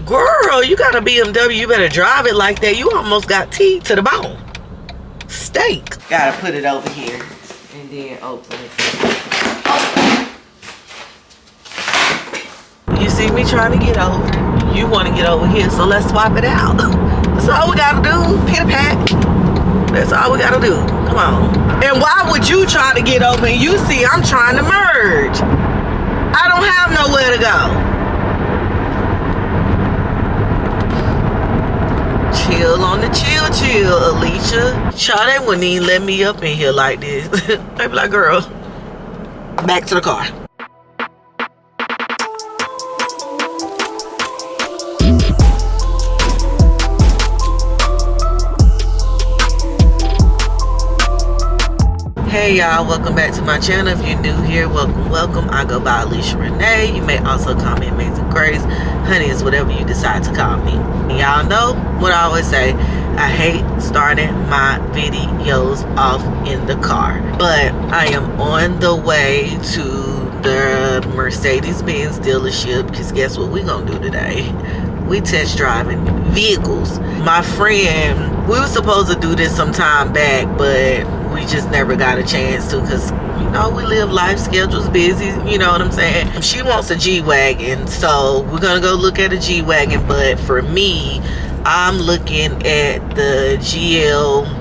Girl, you got a BMW. You better drive it like that. You almost got teeth to the bone. Steak. Gotta put it over here and then open it. You see me trying to get over. You want to get over here, so let's swap it out. That's all we gotta do. Pit a pat. That's all we gotta do. Come on. And why would you try to get over and you see I'm trying to merge? I don't have nowhere to go. Chill on the chill, Alicia. Child, they wouldn't even let me up in here like this. They be like, girl, back to the car. Hey y'all, welcome back to my channel. If you're new here, welcome. I go by Alicia Renee. You may also call me Amazing Grace. Honey is whatever you decide to call me. And y'all know what I always say, I hate starting my videos off in the car. But I am on the way to the Mercedes-Benz dealership, because guess what we gonna do today? We test driving vehicles. My friend, we were supposed to do this some time back, but we just never got a chance to, because you know we live life schedules busy, you know what I'm saying. She wants a G-Wagon, so we're gonna go look at a G-Wagon. But for me, I'm looking at the GL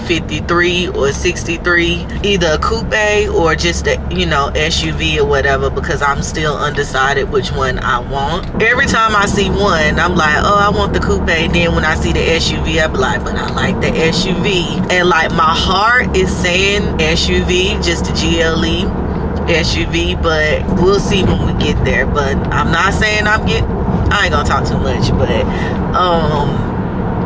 53 or 63, either a coupe or just a, you know, SUV or whatever, because I'm still undecided which one I want. Every time I see one, I'm like, oh, I want the coupe. Then when I see the SUV, I be like, but I like the SUV. And like my heart is saying SUV, just the GLE SUV, but we'll see when we get there. But I'm not saying I ain't gonna talk too much, but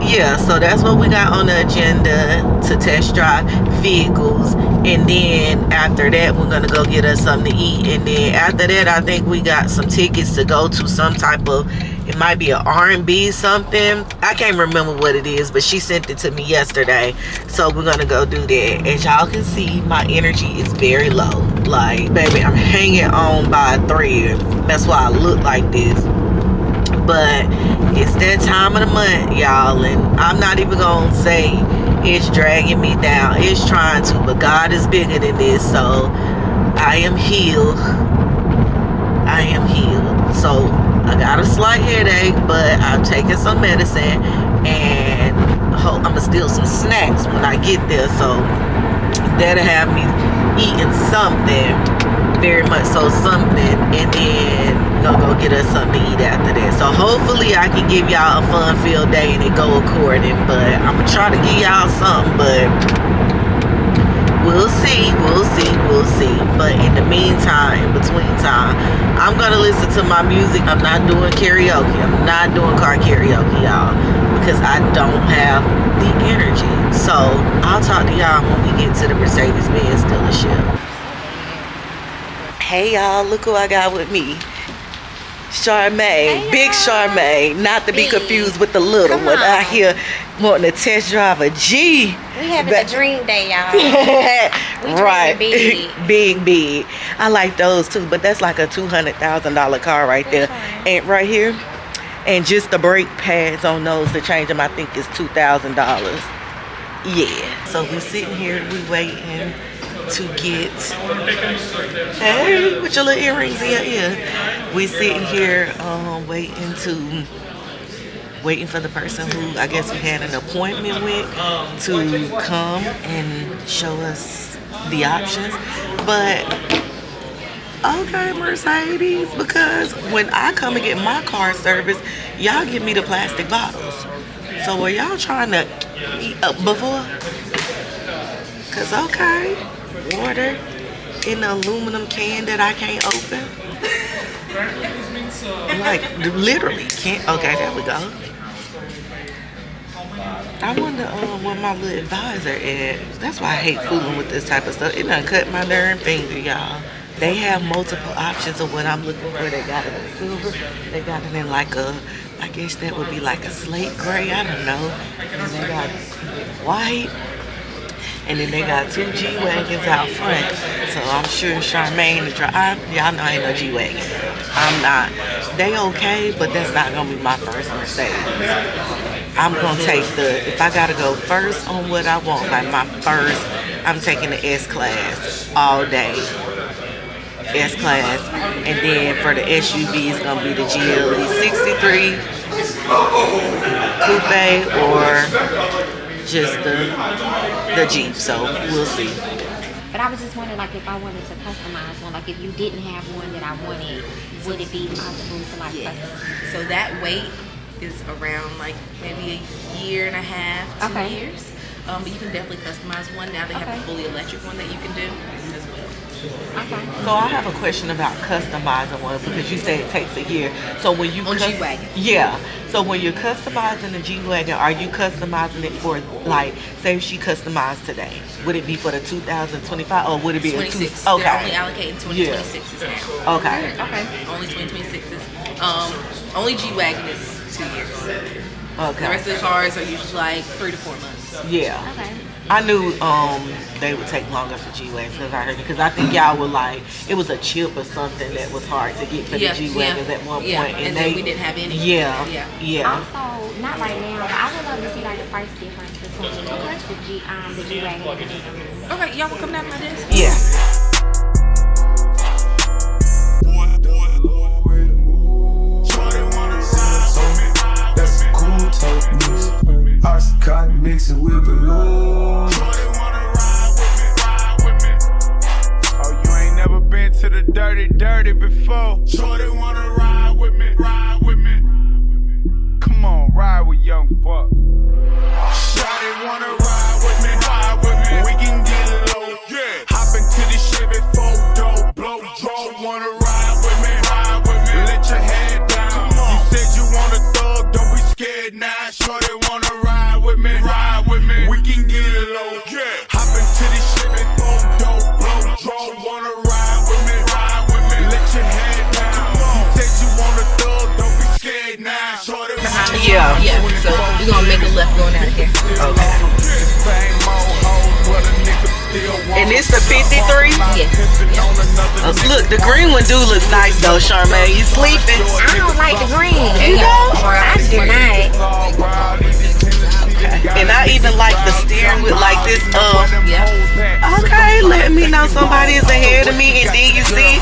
yeah, so that's what we got on the agenda, to test drive vehicles. And then after that, we're gonna go get us something to eat. And then after that, I think we got some tickets to go to some type of, it might be an R&B something. I can't remember what it is, but she sent it to me yesterday. So we're gonna go do that. As y'all can see, my energy is very low. Like, baby, I'm hanging on by a thread. That's why I look like this. But it's that time of the month, y'all, and I'm not even gonna say it's dragging me down. It's trying to, but God is bigger than this. So I am healed. I am healed. So I got a slight headache, but I'm taking some medicine, and I'm gonna steal some snacks when I get there. So that'll have me eating something, very much so something, and then gonna go get us something to eat after that. So hopefully I can give y'all a fun-filled day and it go according. But I'm gonna try to give y'all something, but we'll see. But in the meantime, in between time, I'm gonna listen to my music. I'm not doing karaoke. I'm not doing car karaoke, y'all, because I don't have the energy. So I'll talk to y'all when we get to the Mercedes-Benz dealership. Hey y'all, look who I got with me. Charmaine, hey, big Charmaine, not to be confused with the little one out here wanting to test drive a G. We having a dream day, y'all. Right, big. I like those too, but that's like a $200,000 car right there. And right here, and just the brake pads on those to change them, I think is $2,000. Yeah. So we sitting here, we waiting to get, hey, put your little earrings in your ear. We sitting here waiting for the person who I guess we had an appointment with to come and show us the options. But okay, Mercedes, because when I come and get my car service, y'all give me the plastic bottles. So were y'all trying to eat up before? Cause okay, water in an aluminum can that I can't open. Like literally can't. Okay, there we go. I wonder where my little advisor is. That's why I hate fooling with this type of stuff. It done cut my darn finger, y'all. They have multiple options of what I'm looking for. They got it in silver. They got it in like a, I guess that would be like a slate gray. I don't know. And they got white. And then they got two G-Wagons out front. So I'm sure Charmaine, y'all know I ain't no G-Wagon. I'm not they okay, but that's not gonna be my first Mercedes. I'm gonna take if I gotta go first on what I want, like my first, I'm taking the S-Class all day. S-Class, and then for the SUV, it's gonna be the GLE 63 Coupe or just the Jeep. So we'll see. But I was just wondering, like, if I wanted to customize one, like, if you didn't have one that I wanted, would it be possible to, like, customize? So that wait is around, like, maybe a year and a half, 2 years. But you can definitely customize one. Now they have a fully electric one that you can do as well. Okay. So I have a question about customizing one, because you say it takes a year. So when you G-Wagon. Yeah. So when you're customizing the G-Wagon, are you customizing it for, like, say if she customized today, would it be for the 2025 or would it be 26? Okay. They're only allocating 2026s now. Okay. Only 2026s. Only G-Wagon is 2 years. Okay. The rest of the cars are usually like 3 to 4 months. Yeah. Okay. I knew they would take longer for G-Wagons, because I heard it. Because I think y'all were like, it was a chip or something that was hard to get for the G-Wagons at one point. And then we didn't have any. Yeah. Also, not right now, but I would love to see, like, the price difference between the G-Wagon and the GM. Okay, y'all will come down to my desk? Yeah. That's cool techniques. Oxycontin mixing with balloons. Oh, you ain't never been to the dirty before. Shorty wanna ride with me, Come on, ride with Young Buck. Shorty wanna ride with me, We can get low, yeah. Hop into the Chevy 4-door, blow, draw. Wanna ride with me, Let your head down. You said you want a thug, don't be scared now. Shorty wanna ride with me, We can get low, yeah. Hop into the Chevy 4-door, blow, draw. Wanna ride with me, Let your head down. You said you want a thug, don't be scared now. Shorty wanna Yeah, so we're gonna make a left going out of here. Okay. And it's the 53? Yes. Look, the green one do look nice though, Charmaine. You sleeping? I don't like the green. You don't? I do not. And I even like the steering wheel like this. Yeah. Okay, let me know somebody is ahead of me, and then you see.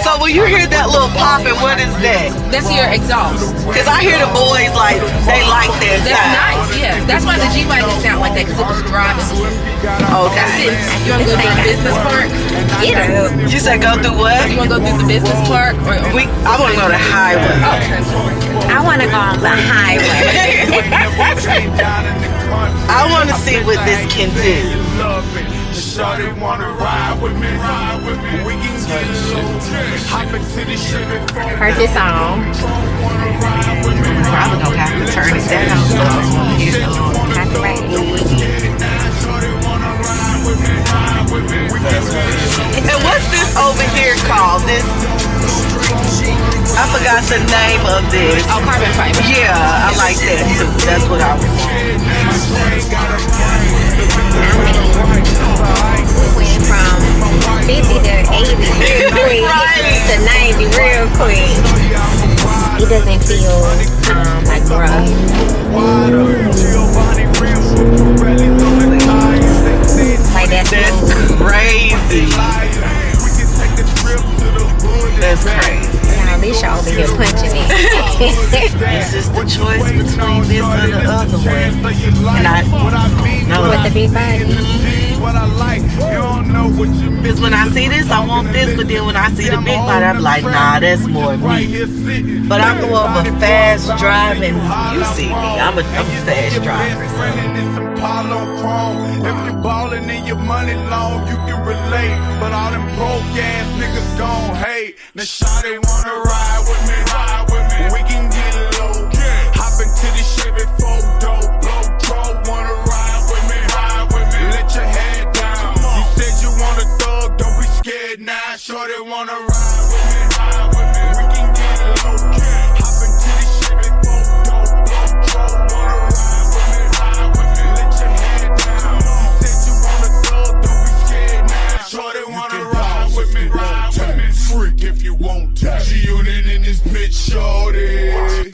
So when you hear that little popping, what is that? That's your exhaust. Because I hear the boys like, they like that That's sound. nice, yeah. That's why the G-Wagon sound like that, because it was driving. Okay. That's it. You want to go through the business park? Get up. You said go through what? You want to go through the business park? I want to go to highway. I want to go on the highway. I want to see what this can do. Shawty wanna ride with me, We can get low, hop into the Chevy 4-door. Heard this song. Probably gonna have to turn it down so I won't hear And what's this over here called? I forgot the name of this. Oh, carbon fiber. Yeah, I like that too. That's what I was We went from 50 to 80 real quick to 90 real quick. It doesn't feel like rough. Like that's crazy. That's crazy. Now this y'all over here punching it. It's just the choice between this and the other one. And I know With the big body. Because when I see this, I want this, but then when I see the big body, I'm like, nah, that's more me. But I'm more of a fast driving. You see me, I'm a fast driver. If you ballin' and your money long, you can relate. But all them broke ass niggas gon' hate. Now shawty wanna ride with me, We can get low, hop into the Chevy 4-door, blow, draw. Wanna ride with me, Let your head down. You said you want a thug, don't be scared now. Shawty wanna ride with me, We can get low, hop into the Chevy 4-door, blow, draw. Wanna ride with me, Let your head down. You said you want a thug, don't be scared now. Shawty wanna ride with me, Freak if you want to. G-Unit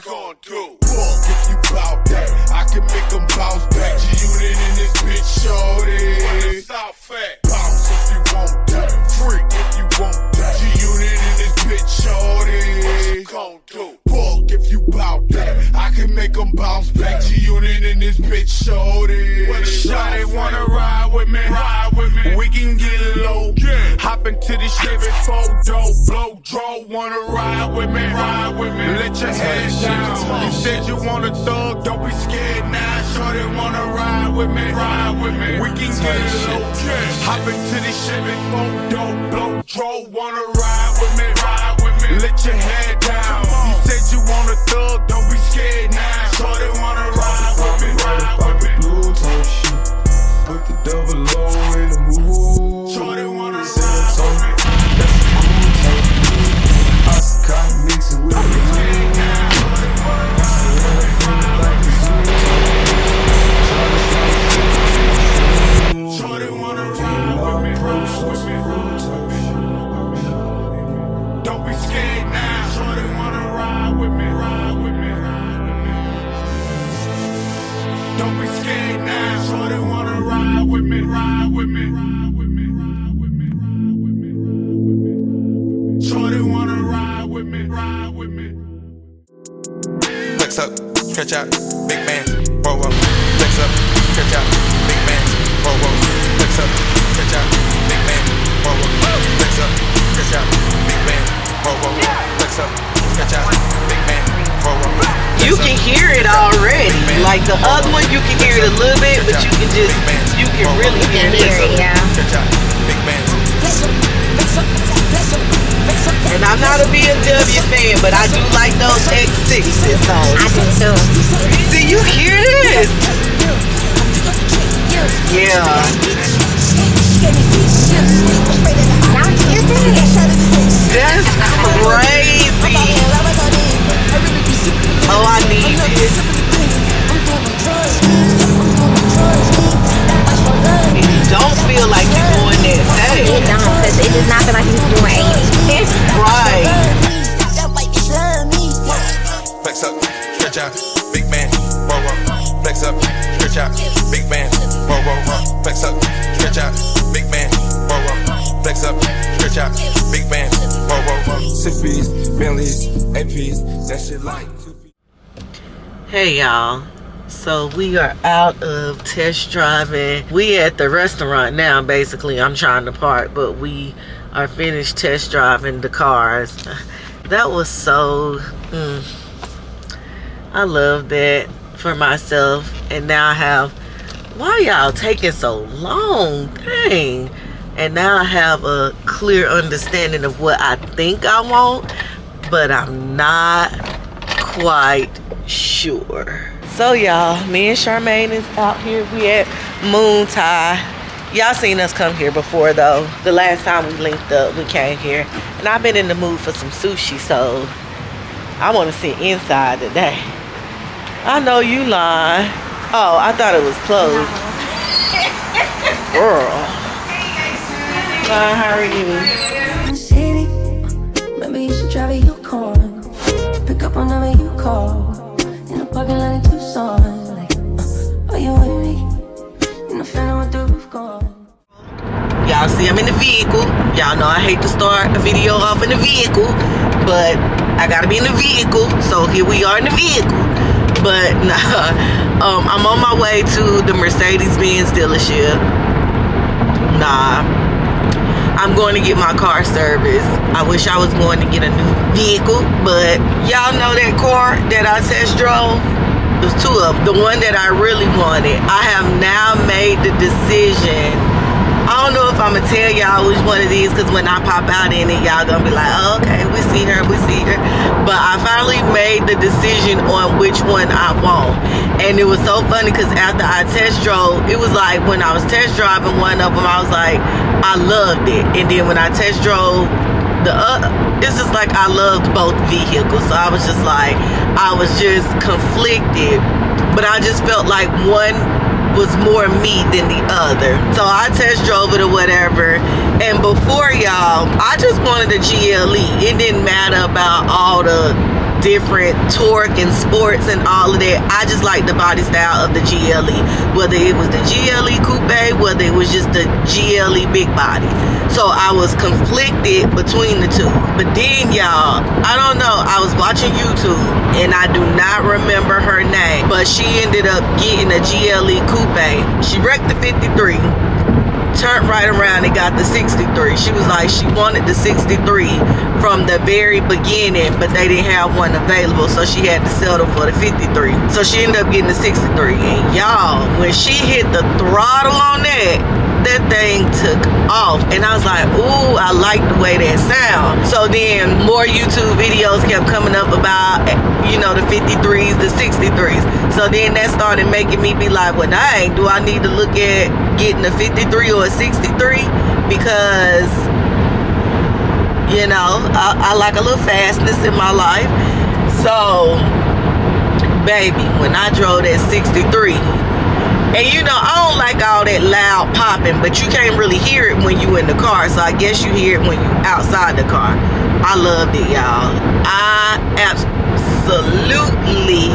gon' do? Fuck if you bout that, I can make them bounce back. G-Unit in this bitch, shorty. Stop fat. Bounce if you want that. Freak if you want that. G-Unit in this bitch, shorty. What you gon' do? Fuck if you bout that, I can make them bounce back. G-Unit in this bitch, shorty. Shawty wanna ride with me, we can get low. Hop into the Chevy photo, blow, draw. Wanna ride with me, let your head down. You said you want a thug, don't be scared now. Shawty wanna ride with me, we can get low. Hop into the Chevy photo, blow, draw. Wanna ride with me, let your head down. You said you want a thug, don't be scared now. Shawty wanna ride with me, Blue tone shit. Put the double O in the mood. Shawty wanna ride with me. That's a cool tone. Oscar mixing with the Shawty wanna ride with me. Don't be scared now. Shawty wanna ride with me. Don't be scared now. Shawty wanna ride with me. Shawty wanna ride with me. Flex up, stretch out, big man, roll up. Flex up, stretch out, big man, roll up. Flex up, stretch out, big man, roll up. Flex up, stretch out, big man, roll up. Flex up, stretch out, big man, roll up. You can hear it already. Like the other one, you can hear it a little bit, but you can really hear this. Yeah. Stretch out, big man. And I'm not a BMW fan, but I do like those X6s. So I do too. see, you hear this? Yeah. Y'all hear this? That's crazy. Oh, I need this. And you don't feel like you're going that fast. It don't, because it does not feel like he's doing 80. Right. Flex up, stretch out, big man, roll up. Flex up, stretch out, big man, roll up. Flex up, stretch out, big man, roll up. Flex up, stretch out, big man, roll up. 6Bs, Bentleys, APs, that shit like 2P. Hey y'all, so we are out of test driving. We at the restaurant now. Basically, I'm trying to park, but we are finished test driving the cars. That was so I love that for myself. And now I have, why y'all taking so long? Dang. And now I have a clear understanding of what I think I want, but I'm not quite sure. So y'all, me and Charmaine is out here. We at Moon Thai. Y'all seen us come here before though. The last time we linked up, we came here. And I've been in the mood for some sushi, so I want to sit inside today. I know you lying. Oh, I thought it was closed. Girl. Hi, how are you? City, maybe you should drive your car. Pick up whenever you call. In the parking lot in Tucson. Like, are you with me? In the fan with the roof gone. Y'all see I'm in the vehicle. Y'all know I hate to start a video off in the vehicle, but I gotta be in the vehicle. So here we are in the vehicle. But nah, I'm on my way to the Mercedes-Benz dealership. Nah, I'm going to get my car serviced. I wish I was going to get a new vehicle, but y'all know that car that I test drove? There's two of them. The one that I really wanted. I have now made the decision. I don't know if I'm going to tell y'all which one of these, because when I pop out in it, y'all going to be like, oh, okay, we see her. But I finally made the decision on which one I want. And it was so funny because after I test drove, it was like when I was test driving one of them, I was like, I loved it. And then when I test drove the other, it's just like I loved both vehicles. So I was just like, I was just conflicted. But I just felt like one was more me than the other. So I test drove it or whatever. And before y'all, I just wanted a GLE. It didn't matter about all the different torque and sports and all of that. I just like the body style of the GLE, whether it was the GLE Coupe, whether it was just the GLE big body. So I was conflicted between the two. But then, y'all, I don't know, I was watching YouTube and I do not remember her name, but she ended up getting a GLE Coupe. She wrecked the 53, turned right around and got the 63. She was like, she wanted the 63 from the very beginning, but they didn't have one available, so she had to settle for the 53. So she ended up getting the 63. And y'all, when she hit the throttle on that thing took off, and I was like, ooh, I like the way that sound. So then more YouTube videos kept coming up about, you know, the 53s, the 63s. So then that started making me be like, well, dang, do I need to look at getting a 53 or a 63? Because, you know, I like a little fastness in my life. So baby, when I drove that 63, and you know, I don't like all that loud popping, but you can't really hear it when you in the car. So I guess you hear it when you outside the car. I loved it, y'all. I absolutely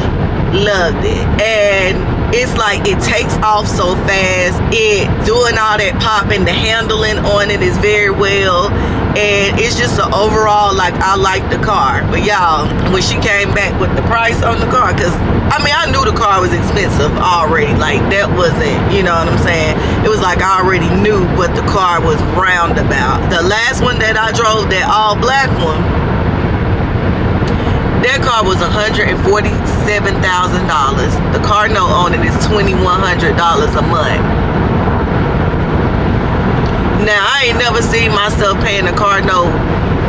loved it. And it's like it takes off so fast. It doing all that popping, the handling on it is very well. And it's just an overall, like, I like the car. But y'all, when she came back with the price on the car, because I mean, I knew the car was expensive already. Like, that wasn't, you know what I'm saying? It was like I already knew what the car was roundabout. The last one that I drove, that all black one, that car was $147,000. The car note on it is $2,100 a month. Now, I ain't never seen myself paying a car note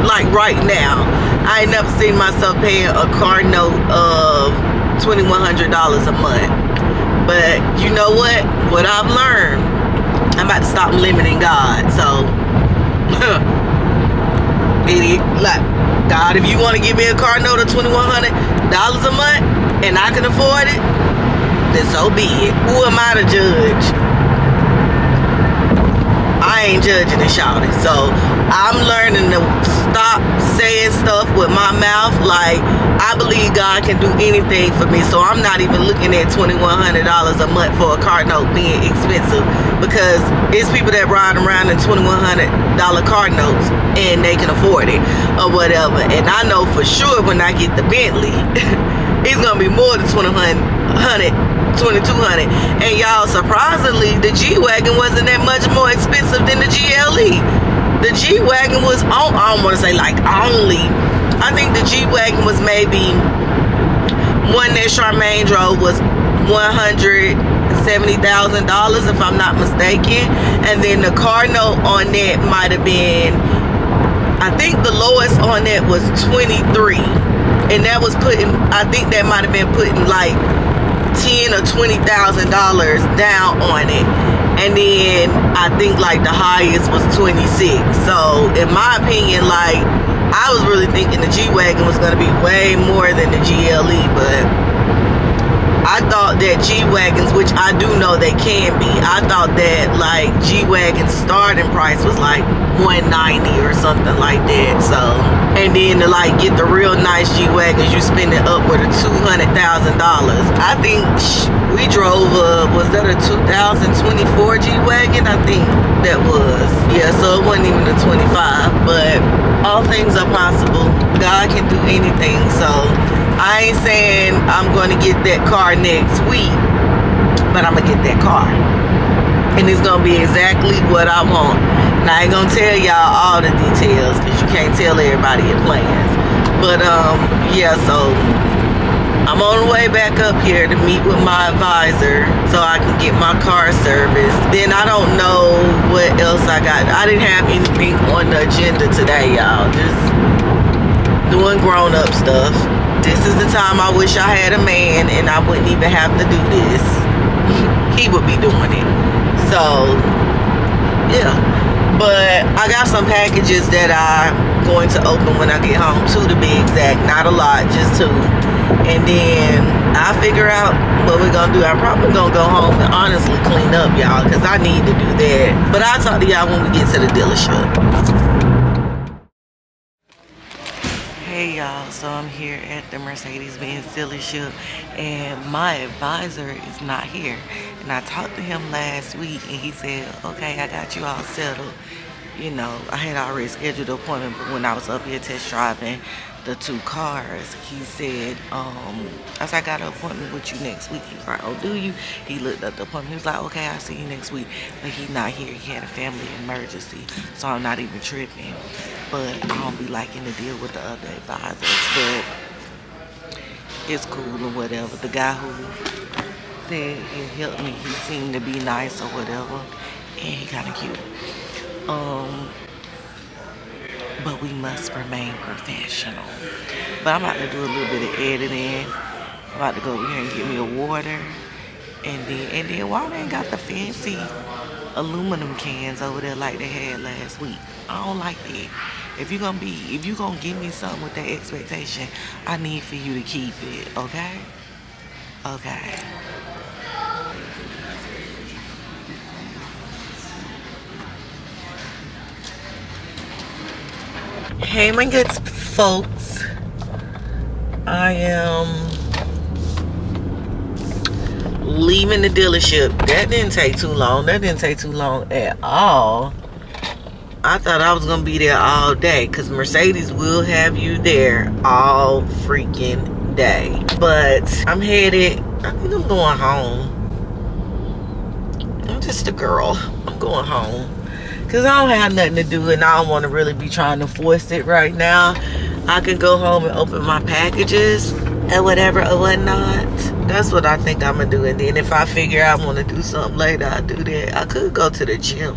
like right now. I ain't never seen myself paying a car note of $2,100 a month. But you know what? What I've learned, I'm about to stop limiting God. So, idiot, like, God, if you want to give me a car note of $2,100 a month and I can afford it, then so be it. Who am I to judge? I ain't judging and shouting. So I'm learning to stop saying stuff with my mouth. Like, I believe God can do anything for me. So I'm not even looking at $2,100 a month for a car note being expensive, because it's people that ride around in $2,100 car notes and they can afford it or whatever. And I know for sure when I get the Bentley, it's gonna be more than $2,200. And y'all, surprisingly, the G-Wagon wasn't that much more expensive than the GLE. The G-Wagon was, I don't want to say like only, I think the G-Wagon was maybe, one that Charmaine drove was $170,000 if I'm not mistaken. And then the car note on that might have been, I think the lowest on that was 23, and that was putting, I think that might have been putting like $10,000 or $20,000 down on it. And then I think like the highest was 26. So in my opinion, like, I was really thinking the G-Wagon was going to be way more than the GLE, but I thought that G-Wagons, which I do know they can be, I thought that like G-Wagon starting price was like $190 or something like that. So, and then to like get the real nice G-Wagons, you spending upward of $200,000. I think we drove was that a 2024 G-Wagon? I think that was. Yeah, so it wasn't even a 25, but all things are possible. God can do anything. So I ain't saying I'm going to get that car next week, but I'm going to get that car. And it's going to be exactly what I want. And I ain't going to tell y'all all the details, because you can't tell everybody your plans. But, yeah, so I'm on the way back up here to meet with my advisor so I can get my car serviced. Then I don't know what else I got. I didn't have anything on the agenda today, y'all. Just doing grown-up stuff. This is the time I wish I had a man and I wouldn't even have to do this. He would be doing it. So, yeah. But I got some packages that I'm going to open when I get home. 2 to be exact. Not a lot, just 2. And then I'll figure out what we're going to do. I'm probably going to go home and honestly clean up, y'all, because I need to do that. But I'll talk to y'all when we get to the dealership. Hey y'all, so I'm here at the Mercedes-Benz dealership and my advisor is not here. And I talked to him last week and he said, okay, I got you all settled. You know, I had already scheduled the appointment, but when I was up here test driving the 2 cars, he said, I said, I got an appointment with you next week. He was like, oh, do you? He looked up the appointment. He was like, okay, I'll see you next week. But he's not here. He had a family emergency, so I'm not even tripping. But I don't be liking to deal with the other advisors, but it's cool or whatever. The guy who said he helped me, he seemed to be nice or whatever, and he kind of cute. But we must remain professional. But I'm about to do a little bit of editing. I'm about to go over here and get me a water. And then why they ain't got the fancy aluminum cans over there like they had last week? I don't like that. If you gonna give me something with that expectation, I need for you to keep it, okay? Okay. Hey my good folks, I am leaving the dealership. That didn't take too long. That didn't take too long at all. I thought I was gonna be there all day because Mercedes will have you there all freaking day. But I'm headed, I think I'm going home. I'm just a girl. I'm going home. Because I don't have nothing to do and I don't want to really be trying to force it right now. I can go home and open my packages and whatever or whatnot. That's what I think I'm going to do. And then if I figure I want to do something later, I'll do that. I could go to the gym.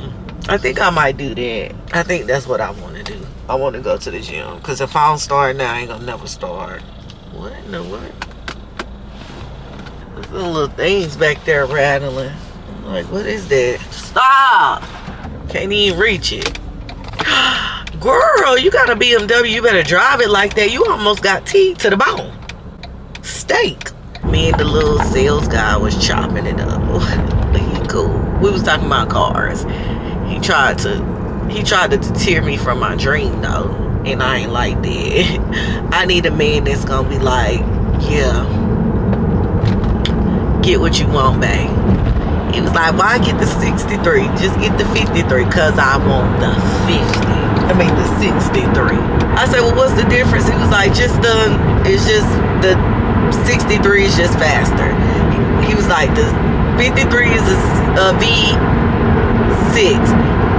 I think I might do that. I think that's what I want to do. I want to go to the gym. Because if I don't start now, I ain't going to never start. What in the what? There's little things back there rattling. I'm like, what is that? Stop! Can't even reach it. Girl, you got a BMW. You better drive it like that. You almost got teeth to the bone. Steak. Me and the little sales guy was chopping it up. But he cool. We was talking about cars. He tried to deter me from my dream though. And I ain't like that. I need a man that's gonna be like, yeah, get what you want, babe. He was like, why get the 63? Just get the 53 because I want the 63. I said, well, what's the difference? He was like, the 63 is just faster. He was like, the 53 is a V6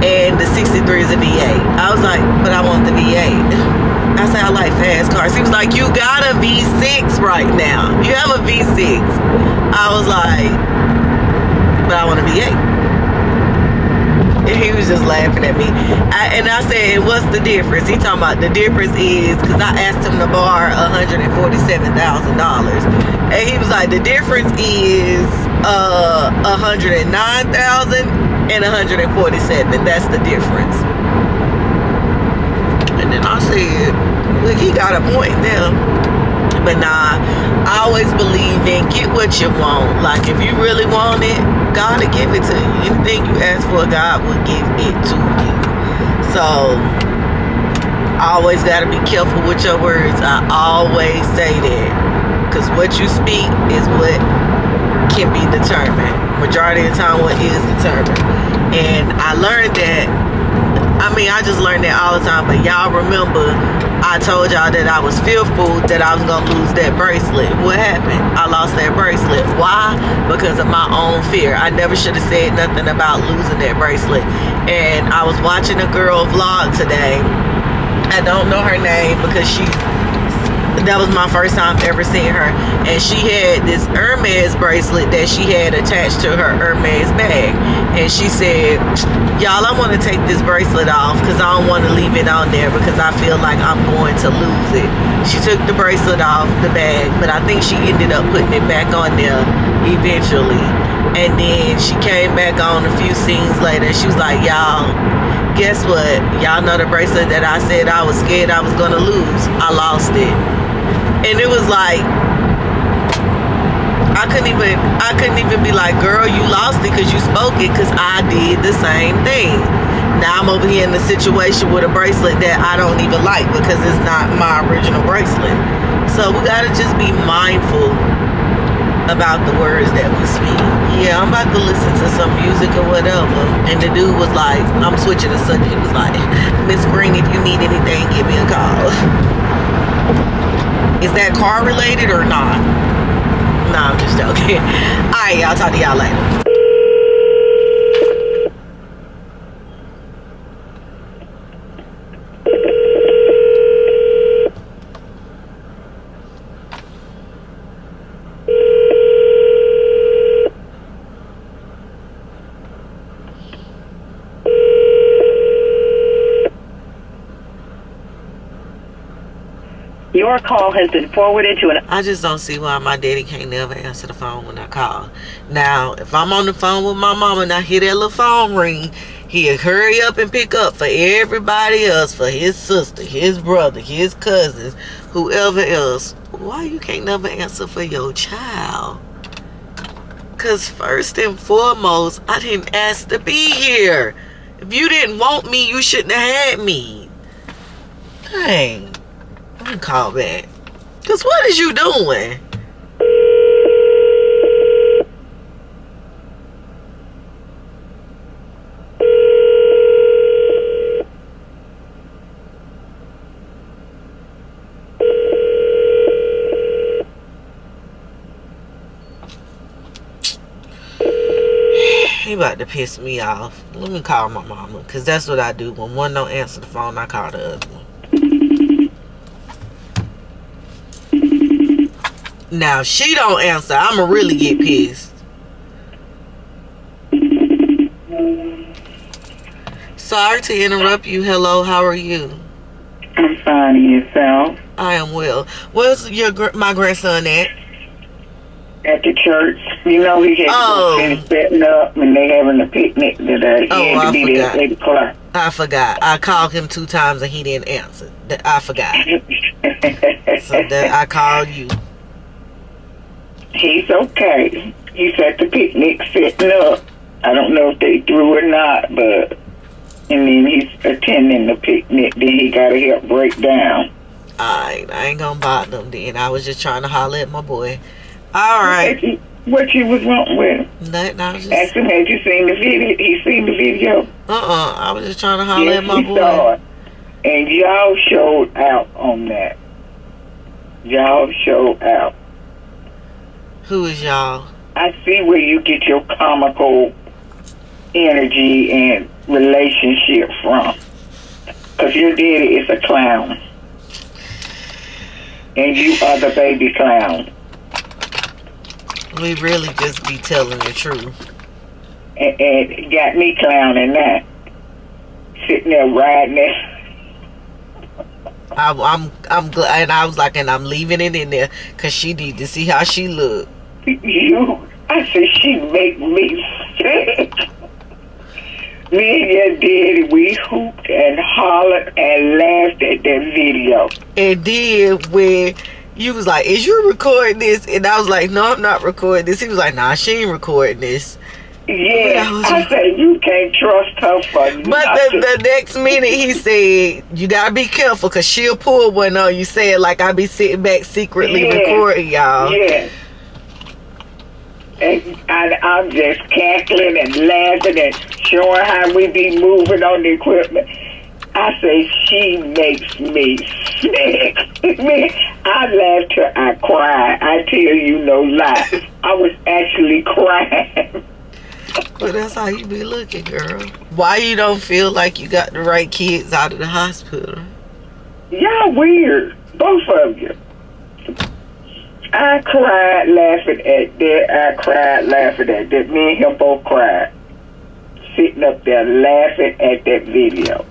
and the 63 is a V8. I was like, but I want the V8. I said, I like fast cars. He was like, you got a V6 right now. You have a V6. I was like, but I want to be 8. And he was just laughing at me. And I said, what's the difference? He talking about the difference is, because I asked him to borrow $147,000. And he was like, the difference is $109,000 and $147,000. That's the difference. And then I said, look, he got a point there. But nah, I always believe in get what you want. Like if you really want it, God will give it to you. Anything you ask for, God will give it to you. So I always got to be careful with your words. I always say that. Because what you speak is what can be determined. Majority of the time what is determined. And I learned that. I mean, I just learned that all the time. But y'all remember, I told y'all that I was fearful that I was going to lose that bracelet. What happened? I lost that bracelet. Why? Because of my own fear. I never should have said nothing about losing that bracelet. And I was watching a girl vlog today. I don't know her name because that was my first time ever seeing her. And she had this Hermes bracelet that she had attached to her Hermes bag. And she said, y'all, I want to take this bracelet off because I don't want to leave it on there because I feel like I'm going to lose it. She took the bracelet off the bag, but I think she ended up putting it back on there eventually. And then she came back on a few scenes later. She was like, y'all, guess what? Y'all know the bracelet that I said I was scared I was going to lose? I lost it. And it was like, I couldn't even be like, girl, you lost it because you spoke it, because I did the same thing. Now I'm over here in a situation with a bracelet that I don't even like because it's not my original bracelet. So we gotta just be mindful about the words that we speak. Yeah, I'm about to listen to some music or whatever. And the dude was like, I'm switching the subject. He was like, Miss Green, if you need anything, give me a call. Is that car related or not? No, I'm just joking. Alright, y'all, talk to y'all later. Your call has been forwarded to an... I just don't see why my daddy can't never answer the phone when I call. Now, if I'm on the phone with my mama and I hear that little phone ring, he'll hurry up and pick up for everybody else, for his sister, his brother, his cousins, whoever else. Why you can't never answer for your child? Because first and foremost, I didn't ask to be here. If you didn't want me, you shouldn't have had me. Dang. I'm gonna call back. Cause what is you doing? He about to piss me off. Let me call my mama. Cause that's what I do. When one don't answer the phone, I call the other one. Now, if she don't answer, I'ma really get pissed. Sorry to interrupt you. Hello, how are you? I'm fine, and yourself? I am well. Where's my grandson at? At the church. You know, he had to go finish setting up, and they having a picnic today. He had to be there at 8 o'clock. I forgot. I called him 2 times and he didn't answer. I forgot. So that I called you. He's okay. He's at the picnic setting up. I don't know if they threw or not, but... And then he's attending the picnic. Then he got to help break down. Alright, I ain't gonna bother him then. I was just trying to holler at my boy. Alright. What you was wanting with him? Nothing, I was just... Ask him, had you seen the video? He seen the video? I was just trying to holler at my boy. Saw it. And y'all showed out on that. Y'all showed out. Who is y'all? I see where you get your comical energy and relationship from. Because your daddy is a clown. And you are the baby clown. We really just be telling the truth. And got me clowning that. Sitting there riding it. I'm glad, and I was like, and I'm leaving it in there because she need to see how she look. I said, she make me sick. Me and your daddy, we hooped and hollered and laughed at that video. And then when you was like, is you recording this? And I was like, no, I'm not recording this. He was like, nah, she ain't recording this. Yeah, I said, you can't trust her for nothing. But the next minute he said, you gotta be careful because she'll pull one on you. Said like I be sitting back secretly recording y'all. Yeah. And I'm just cackling and laughing and showing how we be moving on the equipment. I say, she makes me sick. I laughed till I cried. I tell you no lie. I was actually crying. Well, that's how you be looking, girl. Why you don't feel like you got the right kids out of the hospital? Y'all weird. Both of you. I cried laughing at that. I cried laughing at that. Me and him both cried. Sitting up there laughing at that video.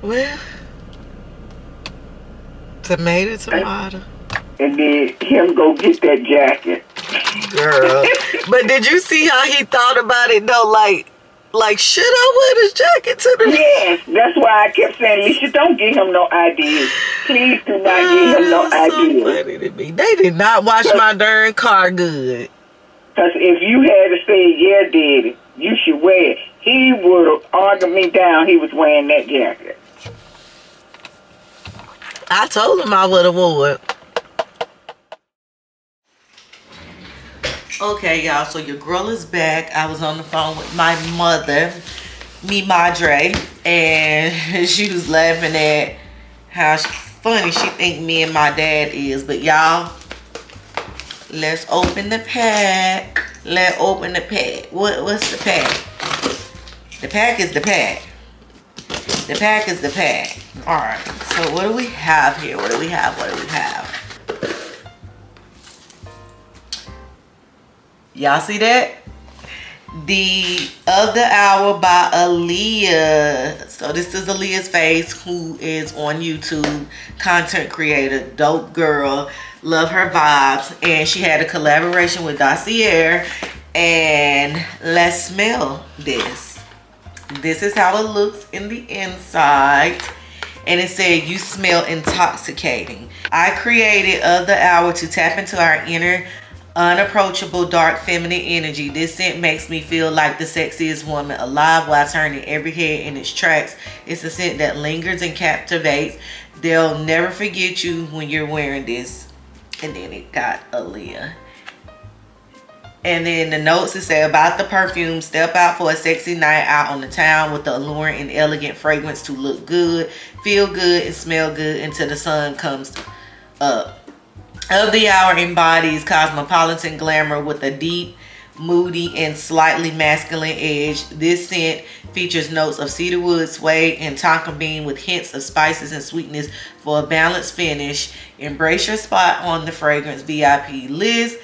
Well, tomato. And then him go get that jacket. Girl. But did you see how he thought about it though? Like should I wear this jacket to the... Yes, that's why I kept saying, Alicia, don't give him no ideas. Please do not give him no ideas. So funny to me. They did not wash my darn car good. Because if you had to say, yeah, daddy, you should wear it, he would have argued me down. He was wearing that jacket. I told him I would have wore it. Okay, y'all, so your girl is back. I was on the phone with my mother, me Madre, and she was laughing at how funny she think me and my dad is. But y'all, let's open the pack. Let's open the pack. What's the pack? The pack is the pack. The pack is the pack. Alright, so what do we have here? What do we have? What do we have? Y'all see that? The Other Hour by Allyiah. So this is Allyiah Face, who is on YouTube, content creator, dope girl, love her vibes, and she had a collaboration with Dossier. And let's smell this. This is how it looks in the inside, and it said, "You smell intoxicating." I created Other Hour to tap into our inner unapproachable dark feminine energy. This scent makes me feel like the sexiest woman alive while turning every head in its tracks. It's a scent that lingers and captivates. They'll never forget you when you're wearing this. And then it got Allyiah. And then the notes, it say, about the perfume: step out for a sexy night out on the town with the alluring and elegant fragrance to look good, feel good, and smell good until the sun comes up. Of the Hour embodies cosmopolitan glamour with a deep, moody, and slightly masculine edge. This scent features notes of cedarwood, suede, and tonka bean with hints of spices and sweetness for a balanced finish. Embrace your spot on the fragrance VIP list.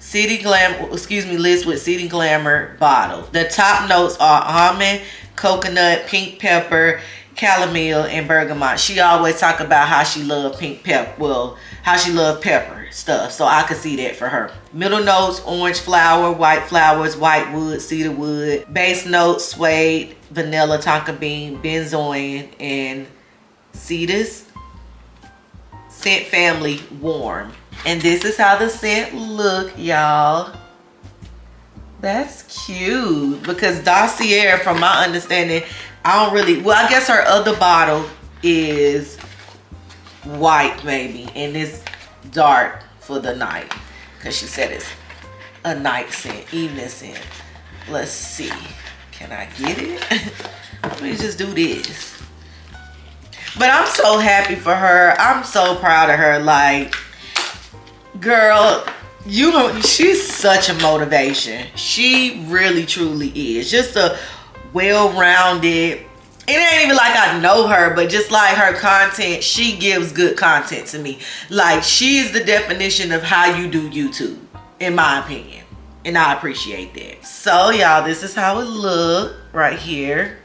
List with City Glamour bottle. The top notes are almond, coconut, pink pepper, chamomile, and bergamot. She always talk about how she loved pink pepper. Well, how she loved pepper stuff. So I could see that for her. Middle notes: orange flower, white flowers, white wood, cedar wood. Base notes: suede, vanilla, tonka bean, benzoin, and cedars. Scent family: warm. And this is how the scent look, y'all. That's cute. Because Dossier, from my understanding, I don't really, well, I guess her other bottle is white maybe, and it's dark for the night, because she said it's a night scent, evening scent. Let's see, can I get it? Let me just do this. But I'm so happy for her. I'm so proud of her. Like, girl, she's such a motivation. She really truly is. Just a well-rounded, it ain't even like I know her, but just like her content, she gives good content to me. Like, she is the definition of how you do YouTube, in my opinion. And I appreciate that. So, y'all, this is how it look right here.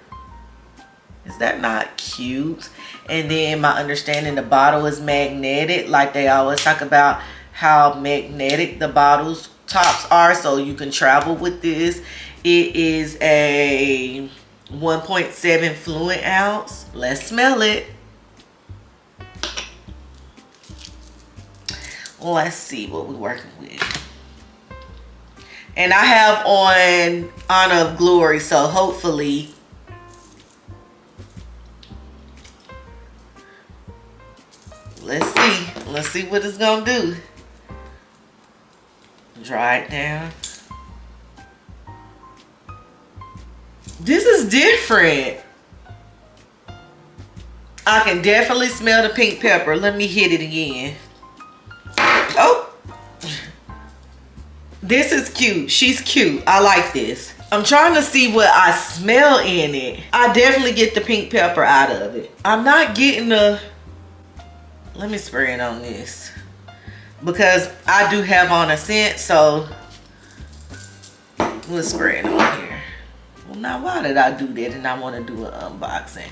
Is that not cute? And then my understanding, the bottle is magnetic. Like they always talk about how magnetic the bottles tops are, so you can travel with this. It is a 1.7 fluid ounce. Let's smell it. Let's see what we're working with. And I have on Honor of Glory, so hopefully let's see what it's gonna do. Dry it down. This is different. I can definitely smell the pink pepper. Let me hit it again. Oh, this is cute. She's cute. I like this. I'm trying to see what I smell in it. I definitely get the pink pepper out of it. I'm not getting the, let me spray it on this, because I do have on a scent, so we'll spray it on here. Well, now why did I do that and I want to do an unboxing?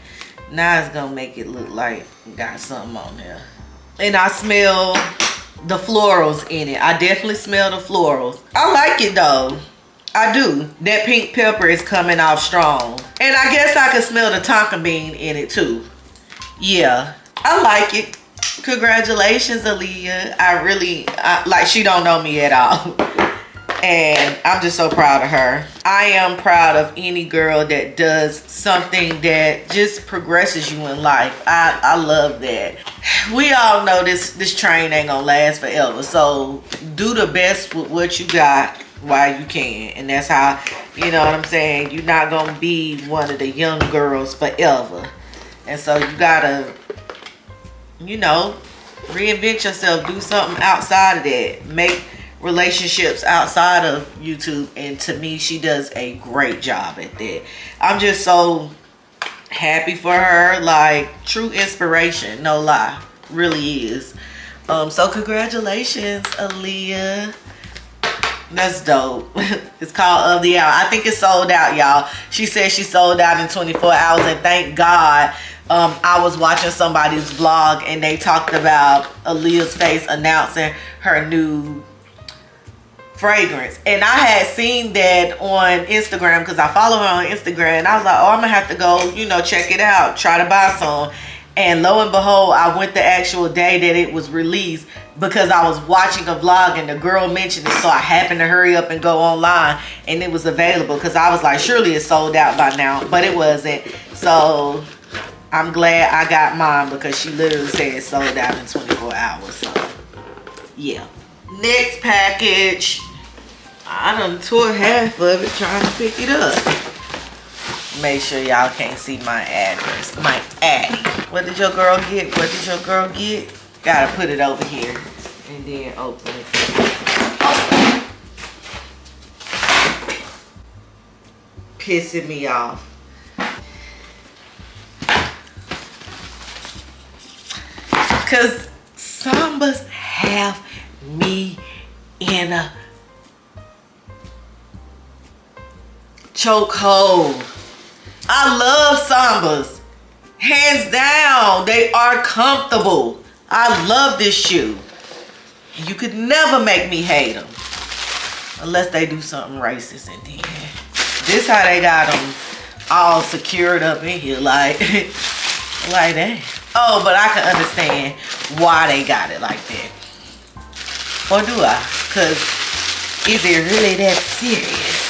Now it's gonna make it look like got something on there. And I smell the florals in it. I definitely smell the florals. I like it though. I do. That pink pepper is coming off strong. And I guess I can smell the tonka bean in it too. Yeah, I like it. Congratulations, Allyiah. I like, she don't know me at all. And I'm just so proud of her. I am proud of any girl that does something that just progresses you in life. I love that. We all know this train ain't gonna last forever. So do the best with what you got while you can. And that's how, you know what I'm saying? You're not gonna be one of the young girls forever. And so you gotta, you know, reinvent yourself. Do something outside of that. Make relationships outside of YouTube. And to me, she does a great job at that. I'm just so happy for her. Like, true inspiration. No lie. Really is. So congratulations, Allyiah. That's dope. It's called Of the Hour. I think it's sold out, y'all. She said she sold out in 24 hours, and thank God. I was watching somebody's vlog and they talked about Allyiah's Face announcing her new fragrance. And I had seen that on Instagram because I follow her on Instagram. And I was like, oh, I'm going to have to go, you know, check it out, try to buy some. And lo and behold, I went the actual day that it was released because I was watching a vlog and the girl mentioned it. So I happened to hurry up and go online and it was available because I was like, surely it's sold out by now. But it wasn't. So I'm glad I got mine because she literally said it sold out in 24 hours. So yeah. Next package. I done tore half of it trying to pick it up. Make sure y'all can't see my address. My addy. What did your girl get? What did your girl get? Gotta put it over here and then open it. Oh. Pissing me off. Cause Sambas have me in a chokehold. I love Sambas. Hands down, they are comfortable. I love this shoe. You could never make me hate them. Unless they do something racist in there. This how they got them all secured up in here like, like that. Oh, but I can understand why they got it like that. Or do I? Because is it really that serious?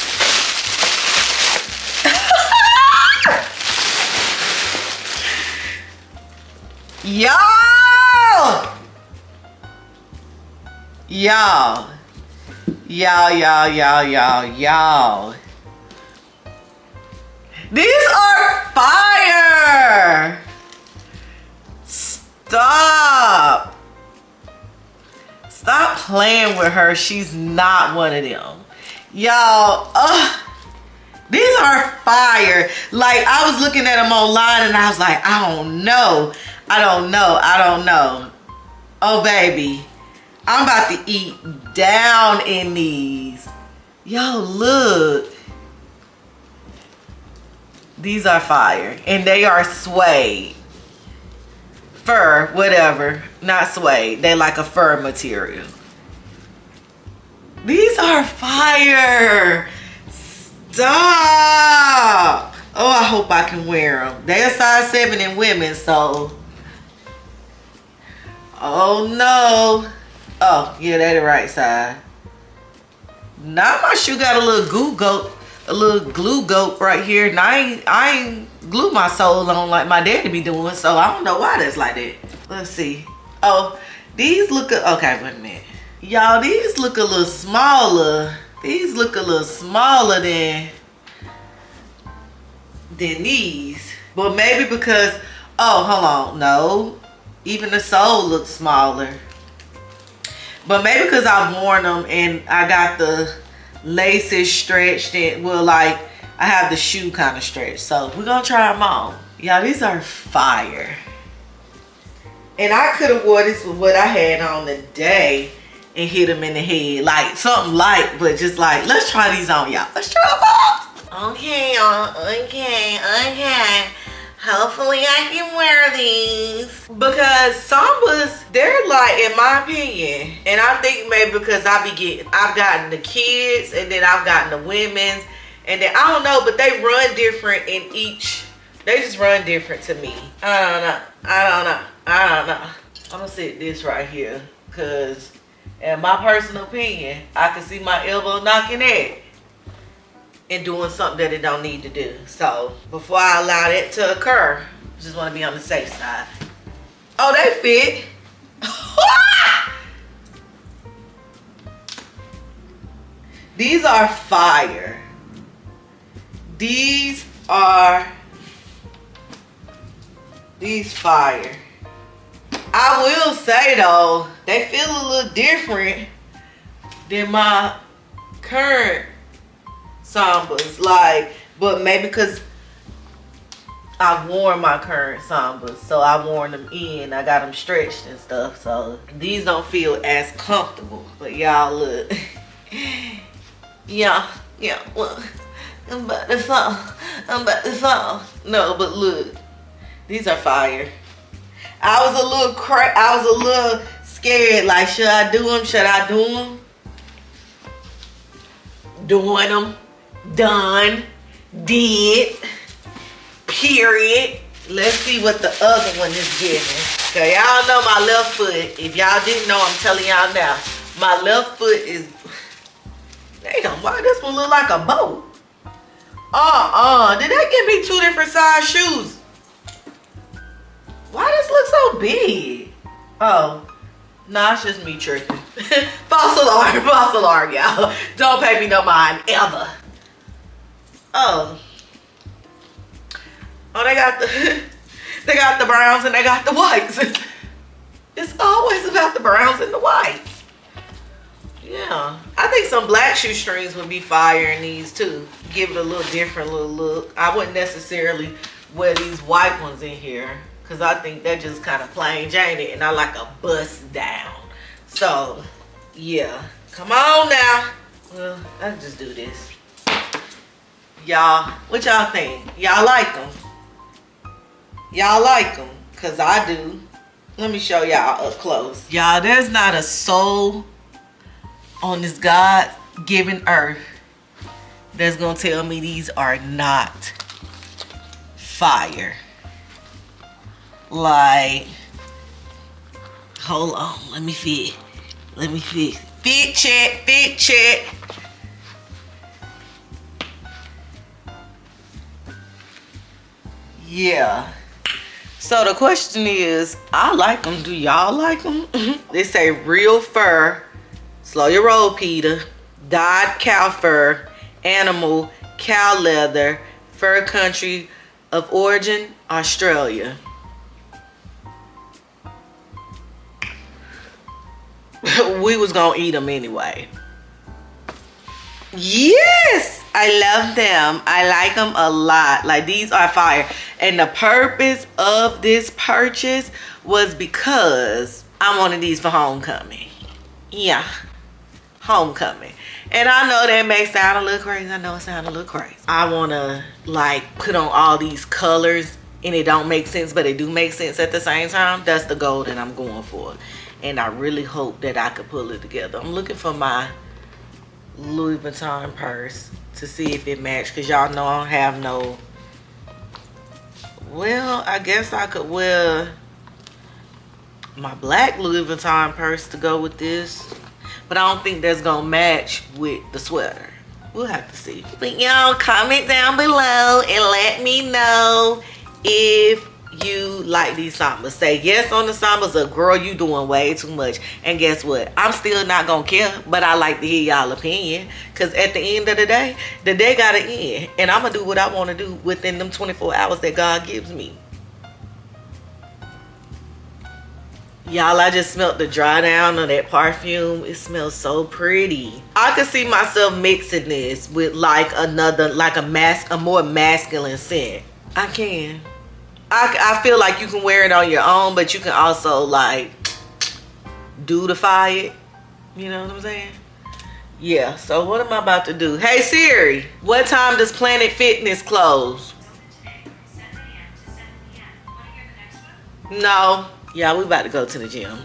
Y'all! These are fire! Stop playing with her. She's not one of them. Y'all, these are fire. Like, I was looking at them online and I was like, I don't know. Oh, baby. I'm about to eat down in these. Yo, look. These are fire. And they are suede. Fur, whatever. Not suede. They like a fur material. These are fire. Stop. Oh, I hope I can wear them. They're size 7 in women, so. Oh, no. Oh, yeah, they're the right size. Now my shoe got a little glue goat right here. And I ain't glue my sole on like my daddy be doing, so I don't know why that's like that. Let's see. Oh, these look, okay, wait a minute. Y'all, these look a little smaller. These look a little smaller than these. But maybe because, oh, hold on, no. Even the sole looks smaller. But maybe because I've worn them and I got the laces stretched and, well, like, I have the shoe kind of stretched. So we're going to try them on. Y'all, these are fire. And I could have wore this with what I had on today and hit them in the head. Like, something light, but just like, let's try these on, y'all. Let's try them on. Okay, y'all. Okay. Hopefully I can wear these. Because Sambas, they're like, in my opinion, and I think maybe because I've gotten the kids and then I've gotten the women's, and then I don't know, but they run different in each. They just run different to me. I don't know. I'm gonna sit this right here because In my personal opinion, I can see my elbow knocking that and doing something that it don't need to do. So before I allow that to occur, I just want to be on the safe side. Oh, they fit. These are fire. These fire. I will say though, they feel a little different than my current Sambas. Like, but maybe because I've worn my current Sambas, so I worn them in. I got them stretched and stuff, so these don't feel as comfortable. But y'all look, yeah, look, I'm about to fall. No, but look, these are fire. I was a little scared. Like, should I do them? Should I do them? Doing them. Done. Did. Period. Let's see what the other one is giving. Okay, y'all know my left foot. If y'all didn't know, I'm telling y'all now. My left foot is... Damn, why this one look like a boat? Did they give me 2 different size shoes? Why this look so big? Oh, nah, it's just me tripping. false alarm, y'all. Don't pay me no mind, ever. Oh, they got the browns and they got the whites. It's always about the browns and the whites. Yeah, I think some black shoestrings would be fire in these too. Give it a little different little look. I wouldn't necessarily wear these white ones in here, because I think they're just kind of plain Jane, and I like a bust down. So, yeah. Come on now. Well, I'll just do this. Y'all, what y'all think? Y'all like them? Y'all like them? Because I do. Let me show y'all up close. Y'all, there's not a soul on this God-given earth that's going to tell me these are not fire. Like, hold on, let me fit check. Yeah, so the question is, I like them, do y'all like them? They say real fur, slow your roll, Peter, dyed cow fur, animal, cow leather, fur country of origin, Australia. We was gonna eat them anyway. Yes, I love them. I like them a lot. Like, these are fire. And the purpose of this purchase was because I wanted these for homecoming. Yeah, homecoming. And I know that may sound a little crazy. I know it sounds a little crazy. I want to like put on all these colors and it don't make sense, but it do make sense at the same time. That's the goal that I'm going for. And I really hope that I could pull it together. I'm looking for my Louis Vuitton purse to see if it matches, because y'all know I don't have no... Well, I guess I could wear my black Louis Vuitton purse to go with this, but I don't think that's gonna match with the sweater. We'll have to see. But y'all, comment down below and let me know if you like these Sambas. Say yes on the Sambas, or girl, you doing way too much. And guess what? I'm still not gonna care, but I like to hear y'all opinion, because at the end of the day gotta end, and I'm gonna do what I want to do within them 24 hours that God gives me. Y'all, I just smelled the dry down of that perfume. It smells so pretty. I could see myself mixing this with like another, like a more masculine scent. I can. I feel like you can wear it on your own, but you can also like dudify it. You know what I'm saying? Yeah, so what am I about to do? Hey Siri, what time does Planet Fitness close? No. Yeah, we about to go to the gym.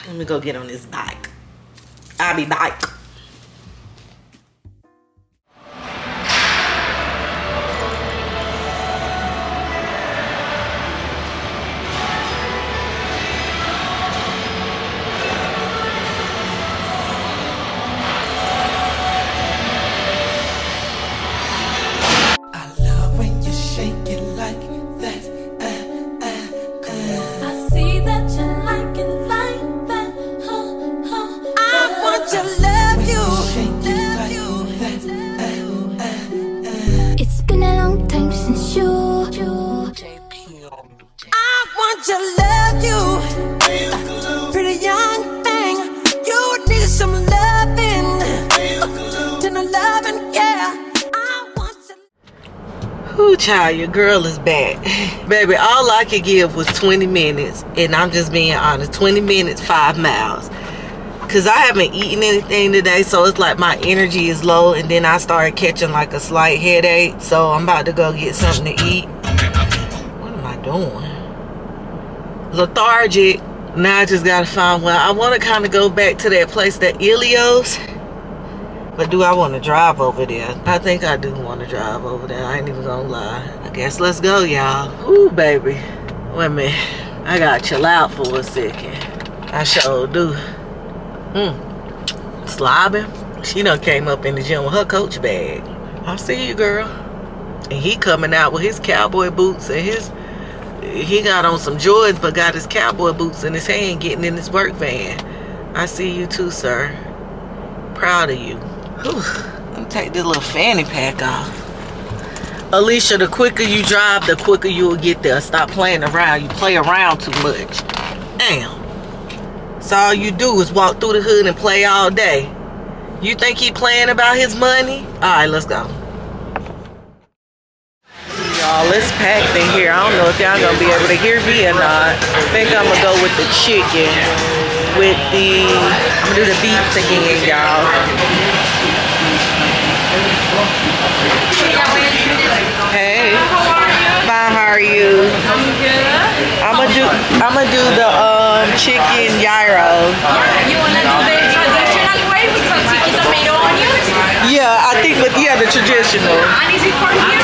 Let me go get on this bike. I'll be back. child, your girl is back. Baby, all I could give was 20 minutes. And I'm just being honest. 20 minutes, 5 miles. Because I haven't eaten anything today. So it's like my energy is low. And then I started catching like a slight headache. So I'm about to go get something to eat. What am I doing? Lethargic. Now I just got to find one. I want to kind of go back to that place, that Allyiah's. But do I want to drive over there? I think I do want to drive over there. I ain't even gonna lie. I guess let's go, y'all. Ooh, baby. Wait a minute. I gotta chill out for a second. I sure do. Slobbing. She done came up in the gym with her coach bag. I see you, girl. And he coming out with his cowboy boots and he got on some Jordans, but got his cowboy boots in his hand, getting in his work van. I see you too, sir. Proud of you. Whew. Let me take this little fanny pack off. Alicia, the quicker you drive, the quicker you will get there. Stop playing around. You play around too much. Damn. So all you do is walk through the hood and play all day. You think he playing about his money? Alright, let's go. Y'all, it's packed in here. I don't know if y'all gonna be able to hear me or not. I think I'm gonna go with the chicken. I'm gonna do the beets again, y'all. Hey. Fine, how are you? I'm good. I'm gonna do the chicken gyro. You wanna do the traditional way with some chicken tomato onions? Yeah, I think the traditional. And is it for you?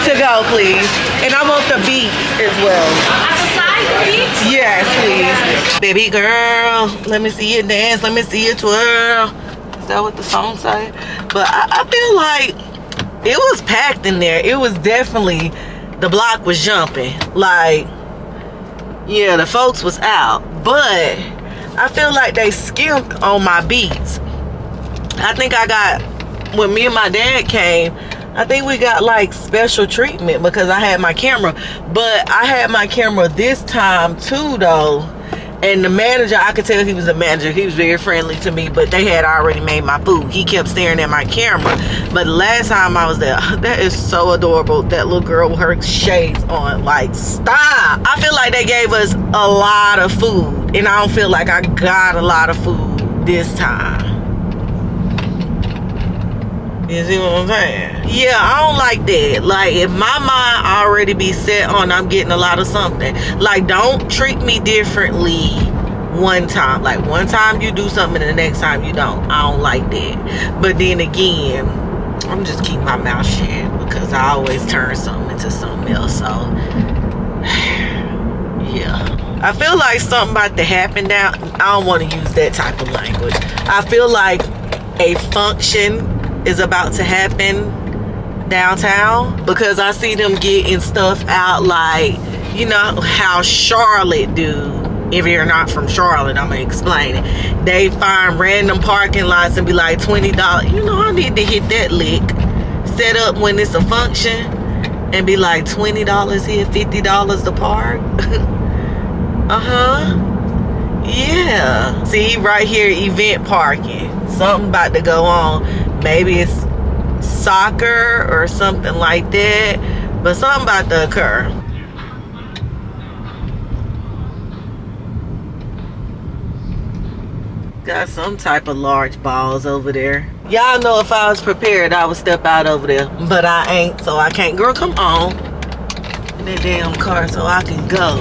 To go, please. And I want the beets as well. As a side, beets? Yes, please. Baby girl, let me see you dance. Let me see you twirl. Is that what the song say? But I feel like it was packed in there. It was definitely, the block was jumping. Like, yeah, the folks was out. But I feel like they skimped on my beats. I think I got, when me and my dad came, I think we got like special treatment because I had my camera. But I had my camera this time too though. And the manager, I could tell he was a manager. He was very friendly to me, but they had already made my food. He kept staring at my camera. But the last time I was there, that is so adorable. That little girl with her shades on. Like, stop. I feel like they gave us a lot of food. And I don't feel like I got a lot of food this time. You see what I'm saying? Yeah, I don't like that. Like, if my mind already be set on I'm getting a lot of something, like, don't treat me differently one time. Like, one time you do something and the next time you don't. I don't like that. But then again, I'm just keep my mouth shut because I always turn something into something else. So, yeah. I feel like something about to happen now. I don't want to use that type of language. I feel like a function is about to happen downtown because I see them getting stuff out, like, you know how Charlotte do. If you're not from Charlotte, I'm gonna explain it. They find random parking lots and be like $20. You know, I need to hit that lick. Set up when it's a function and be like $20 here, $50 to park. Yeah. See, right here, event parking. Something about to go on. Maybe it's soccer or something like that, but something about to occur. Got some type of large balls over there. Y'all know if I was prepared, I would step out over there, but I ain't, so I can't. Girl, come on in that damn car so I can go.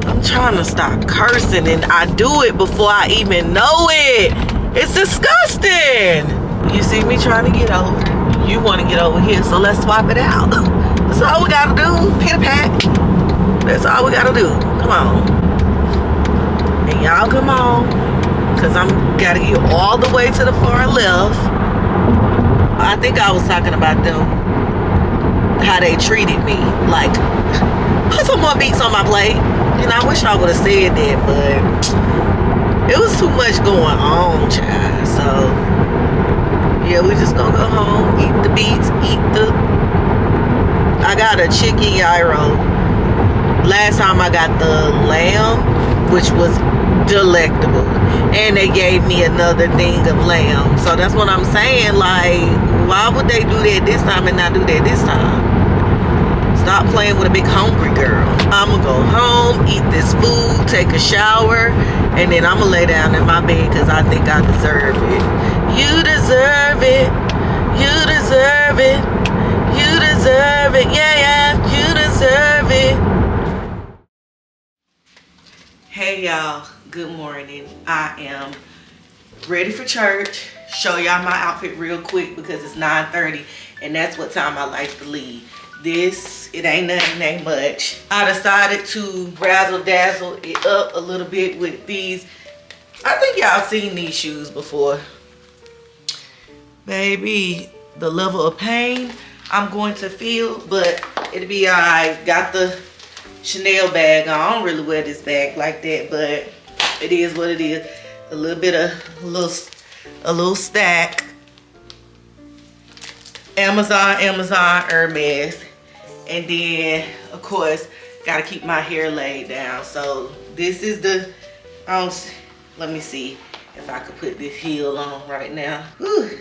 I'm trying to stop cursing and I do it before I even know it. It's disgusting. You see me trying to get over. You want to get over here, so let's swap it out. That's all we gotta do. Hit a pack. That's all we gotta do. Come on. And y'all come on. Cause I'm gotta get all the way to the far left. I think I was talking about them, how they treated me. Like, put some more beats on my plate. And I wish I would have said that, but it was too much going on, child. So yeah, we just gonna go home, eat the beets, I got a chicken gyro. Last time I got the lamb, which was delectable. And they gave me another thing of lamb. So that's what I'm saying. Like, why would they do that this time and not do that this time? Stop playing with a big hungry girl. I'ma go home, eat this food, take a shower, and then I'ma lay down in my bed because I think I deserve it. You deserve it. You deserve it. You deserve it. Yeah, you deserve it. Hey y'all, good morning. I am ready for church. Show y'all my outfit real quick because it's 9:30 and that's what time I like to leave. This, it ain't nothing, ain't much. I decided to razzle dazzle it up a little bit with these. I think y'all seen these shoes before. Baby, the level of pain I'm going to feel, but it'll be alright. Got the Chanel bag on. I don't really wear this bag like that, but it is what it is. A little bit of a little stack. Amazon, Hermes. And then, of course, gotta keep my hair laid down. So this is the, let me see if I could put this heel on right now. Whew.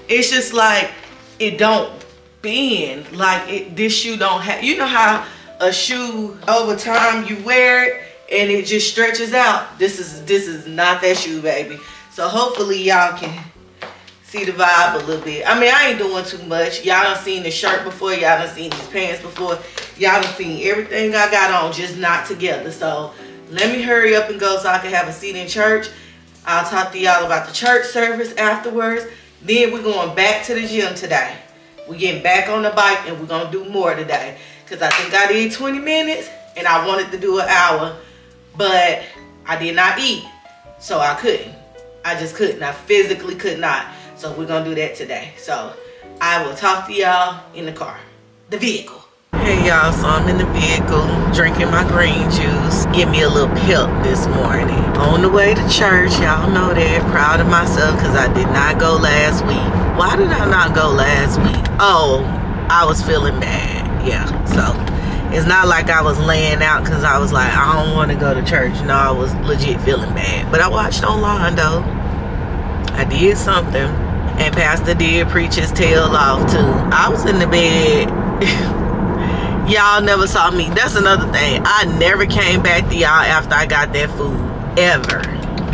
It's just like, it don't bend. Like, this shoe don't have, you know how a shoe, over time you wear it and it just stretches out? This is not that shoe, baby. So hopefully y'all can see the vibe a little bit. I mean, I ain't doing too much. Y'all done seen the shirt before. Y'all done seen these pants before. Y'all done seen everything I got on, just not together. So let me hurry up and go so I can have a seat in church. I'll talk to y'all about the church service afterwards. Then we're going back to the gym today. We're getting back on the bike and we're going to do more today. Because I think I did 20 minutes and I wanted to do an hour. But I did not eat. So I couldn't. I just couldn't. I physically could not. So we're going to do that today. So I will talk to y'all in the car. The vehicle. Hey y'all, so I'm in the vehicle drinking my green juice. Give me a little pep this morning. On the way to church, y'all know that. Proud of myself because I did not go last week. Why did I not go last week? Oh, I was feeling bad. Yeah, so it's not like I was laying out because I was like, I don't want to go to church. No, I was legit feeling bad. But I watched online though. I did something. And Pastor did preach his tail off too. I was in the bed. Y'all never saw me. That's another thing. I never came back to y'all after I got that food. Ever.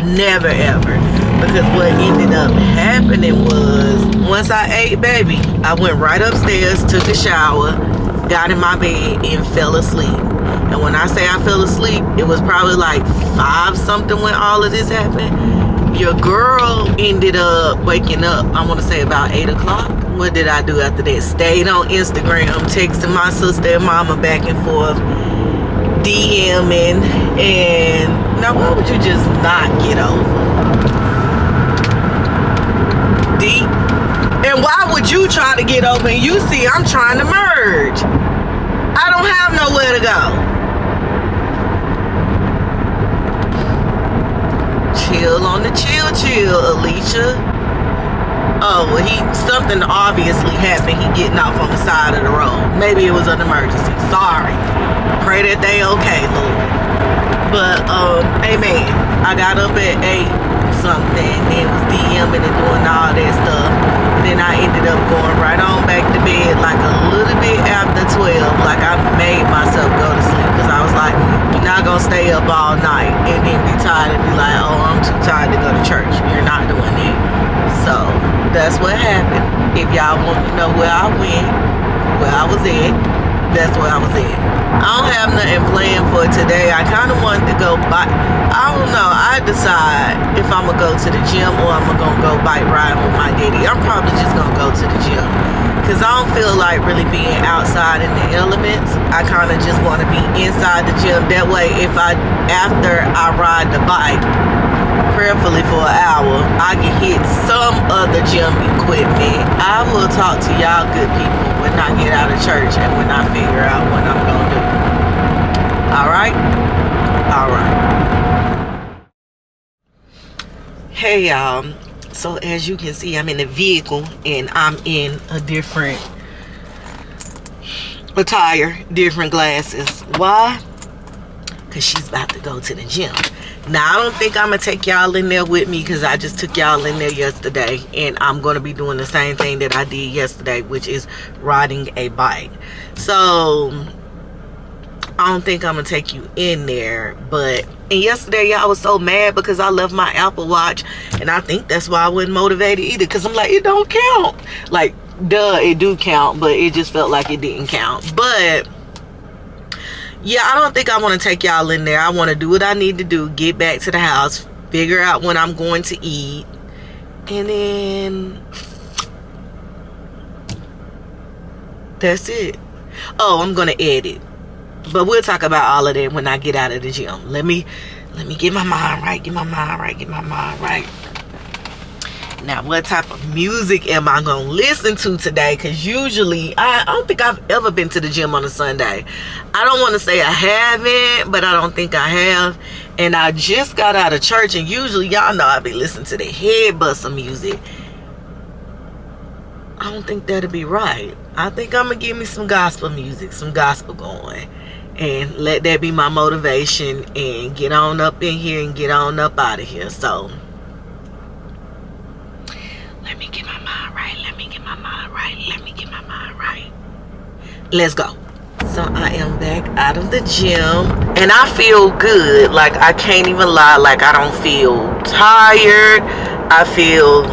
Never ever. Because what ended up happening was, once I ate, baby, I went right upstairs, took a shower, got in my bed, and fell asleep. And when I say I fell asleep, it was probably like 5 something when all of this happened. Your girl ended up waking up, I want to say about 8 o'clock. What did I do after that? Stayed on Instagram, texting my sister and mama back and forth, DMing. And now why would you just not get over? D. And why would you try to get over and you see I'm trying to merge? I don't have nowhere to go. Chill on the chill, Alicia. Oh, well, something obviously happened. He getting off on the side of the road. Maybe it was an emergency. Sorry. Pray that they okay, Lord. But, amen. I got up at 8 something, then was DMing and doing all that stuff. And then I ended up going right on back to bed like a little bit after 12. Like I made myself go to sleep because I was like, you're not going to stay up all night and then be tired and be like, oh, I'm too tired to go to church. You're not doing that. So that's what happened. If y'all want to know where I went, where I was at, that's where I was at. I don't have nothing planned for today. I kind of wanted to go bike. I don't know. I decide if I'm going to go to the gym or I'm going to go bike riding with my daddy. I'm probably just going to go to the gym because I don't feel like really being outside in the elements. I kind of just want to be inside the gym. That way, after I ride the bike, prayerfully for an hour, I can hit some other gym equipment. I will talk to y'all good people when I get out of church and when I figure out what I'm gonna do. Alright? Alright. Hey y'all. So as you can see, I'm in the vehicle and I'm in a different attire, different glasses. Why? Because she's about to go to the gym. Now, I don't think I'm going to take y'all in there with me because I just took y'all in there yesterday. And I'm going to be doing the same thing that I did yesterday, which is riding a bike. So, I don't think I'm going to take you in there. And yesterday, y'all was so mad because I left my Apple Watch. And I think that's why I wasn't motivated either. Because I'm like, it don't count. Like, duh, it do count. But it just felt like it didn't count. But yeah, I don't think I want to take y'all in there. I want to do what I need to do, get back to the house, figure out when I'm going to eat, and then that's it. Oh, I'm going to edit. But we'll talk about all of that when I get out of the gym. Let me get my mind right, get my mind right. Now, what type of music am I going to listen to today? Because usually, I don't think I've ever been to the gym on a Sunday. I don't want to say I haven't, but I don't think I have. And I just got out of church, and usually, y'all know I be listening to the head buster music. I don't think that'll be right. I think I'm going to give me some gospel music, some gospel going. And let that be my motivation and get on up in here and get on up out of here. So, let me get my mind right. Let's go. So I am back out of the gym. And I feel good. Like, I can't even lie. Like, I don't feel tired. I feel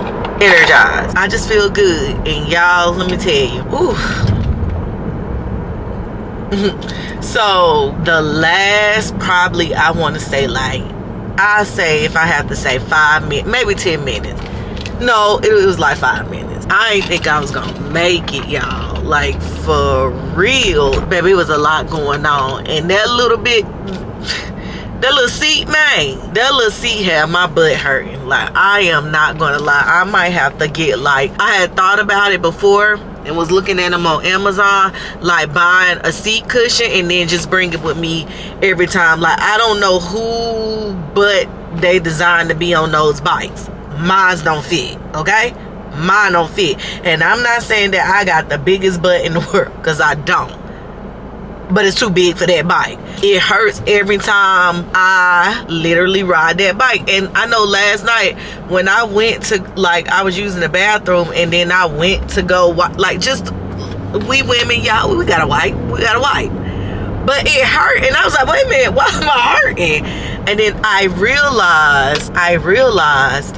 energized. I just feel good. And y'all, let me tell you. Ooh. So, the last, probably, I want to say, like, I say, if I have to say 5 minutes, maybe 10 minutes. No, it was like 5 minutes. I ain't think I was gonna make it, y'all. Like, for real. Baby, it was a lot going on. And that little seat, man. That little seat had my butt hurting. Like, I am not gonna lie. I might have to get, like, I had thought about it before and was looking at them on Amazon, like buying a seat cushion and then just bring it with me every time. Like, I don't know who but they designed to be on those bikes. Mine don't fit, okay? Mine don't fit. And I'm not saying that I got the biggest butt in the world, because I don't. But it's too big for that bike. It hurts every time I literally ride that bike. And I know last night when I went to, like, I was using the bathroom and then I went to go, like, just, we women, y'all, we gotta wipe. But it hurt, and I was like, wait a minute, why am I hurting? And then I realized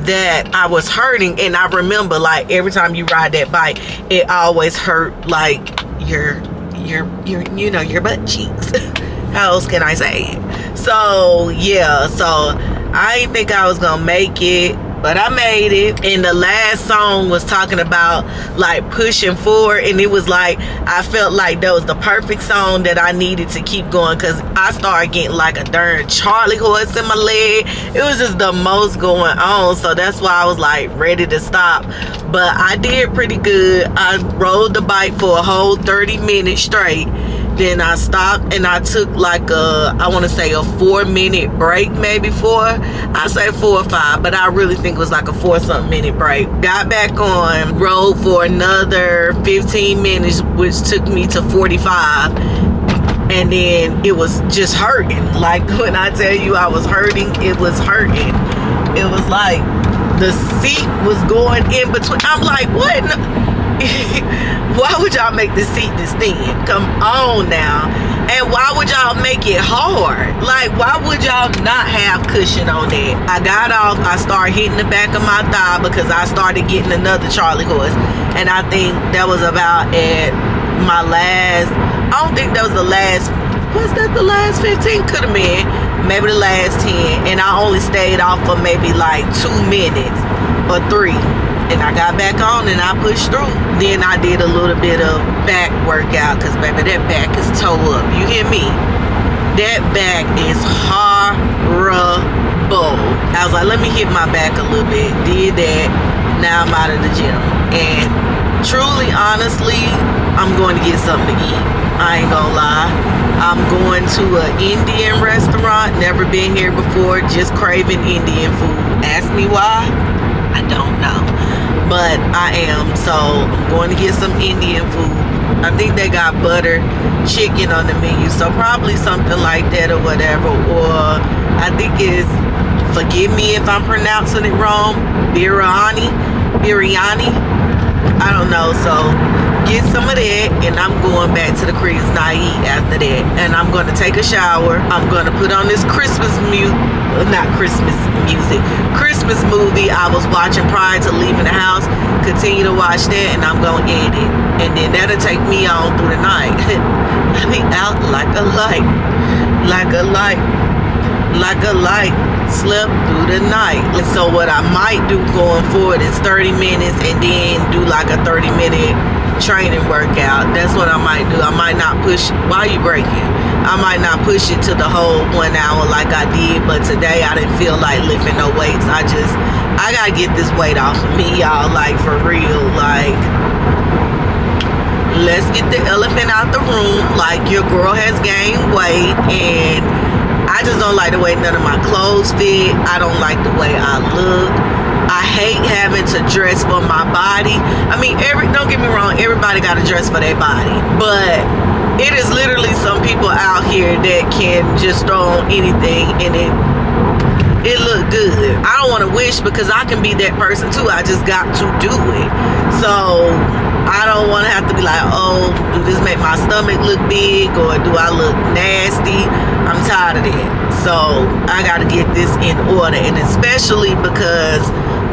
that I was hurting. And I remember, like, every time you ride that bike, it always hurt, like, your butt cheeks. How else can I say it? So, yeah, so I didn't think I was gonna make it, but I made it. And the last song was talking about, like, pushing forward, and it was like, I felt like that was the perfect song that I needed to keep going, because I started getting like a darn Charlie horse in my leg. It was just the most going on, so that's why I was like ready to stop. But I did pretty good. I rode the bike for a whole 30 minutes straight. Then I stopped and I took like I want to say a 4-minute break, maybe 4. I say 4 or 5, but I really think it was like a 4-something minute break. Got back on, rode for another 15 minutes, which took me to 45. And then it was just hurting. Like, when I tell you I was hurting, it was hurting. It was like the seat was going in between. I'm like, what? Why would y'all make the seat this thin? Come on now. And why would y'all make it hard? Like, why would y'all not have cushion on it? I got off, I started hitting the back of my thigh because I started getting another Charlie horse. And I think that was about at my last, I don't think that was the last, was that the last 15? Could have been. Maybe the last 10. And I only stayed off for maybe like 2 minutes or 3. And I got back on and I pushed through. Then I did a little bit of back workout, because baby, that back is toe up. You hear me? That back is horrible. I was like, let me hit my back a little bit. Did that. Now I'm out of the gym. And truly, honestly, I'm going to get something to eat. I ain't gonna lie. I'm going to an Indian restaurant. Never been here before. Just craving Indian food. Ask me why? I don't know. But I am. So I'm going to get some Indian food. I think they got butter chicken on the menu. So probably something like that or whatever. Or I think it's Forgive me if I'm pronouncing it wrong. Biryani. I don't know. So get some of that, and I'm going back to the cribs not eat after that. And I'm going to take a shower. I'm going to put on this Christmas movie I was watching prior to leaving the house. Continue to watch that, and I'm going to edit. And then that'll take me on through the night. I'll be out like a light. Slept through the night. So what I might do going forward is 30 minutes and then do like a 30-minute training workout. That's what I might do. I might not push. Why are you breaking? I might not push it to the whole 1 hour like I did, but today I didn't feel like lifting no weights. I gotta get this weight off of me, y'all, like for real. Like, let's get the elephant out the room. Like, your girl has gained weight, and I just don't like the way none of my clothes fit. I don't like the way I look. I hate having to dress for my body. I mean, don't get me wrong, everybody got to dress for their body. But it is literally some people out here that can just throw on anything and it look good. I don't want to wish, because I can be that person too. I just got to do it. So I don't want to have to be like, oh, do this make my stomach look big, or do I look nasty? I'm tired of that. So I got to get this in order, and especially because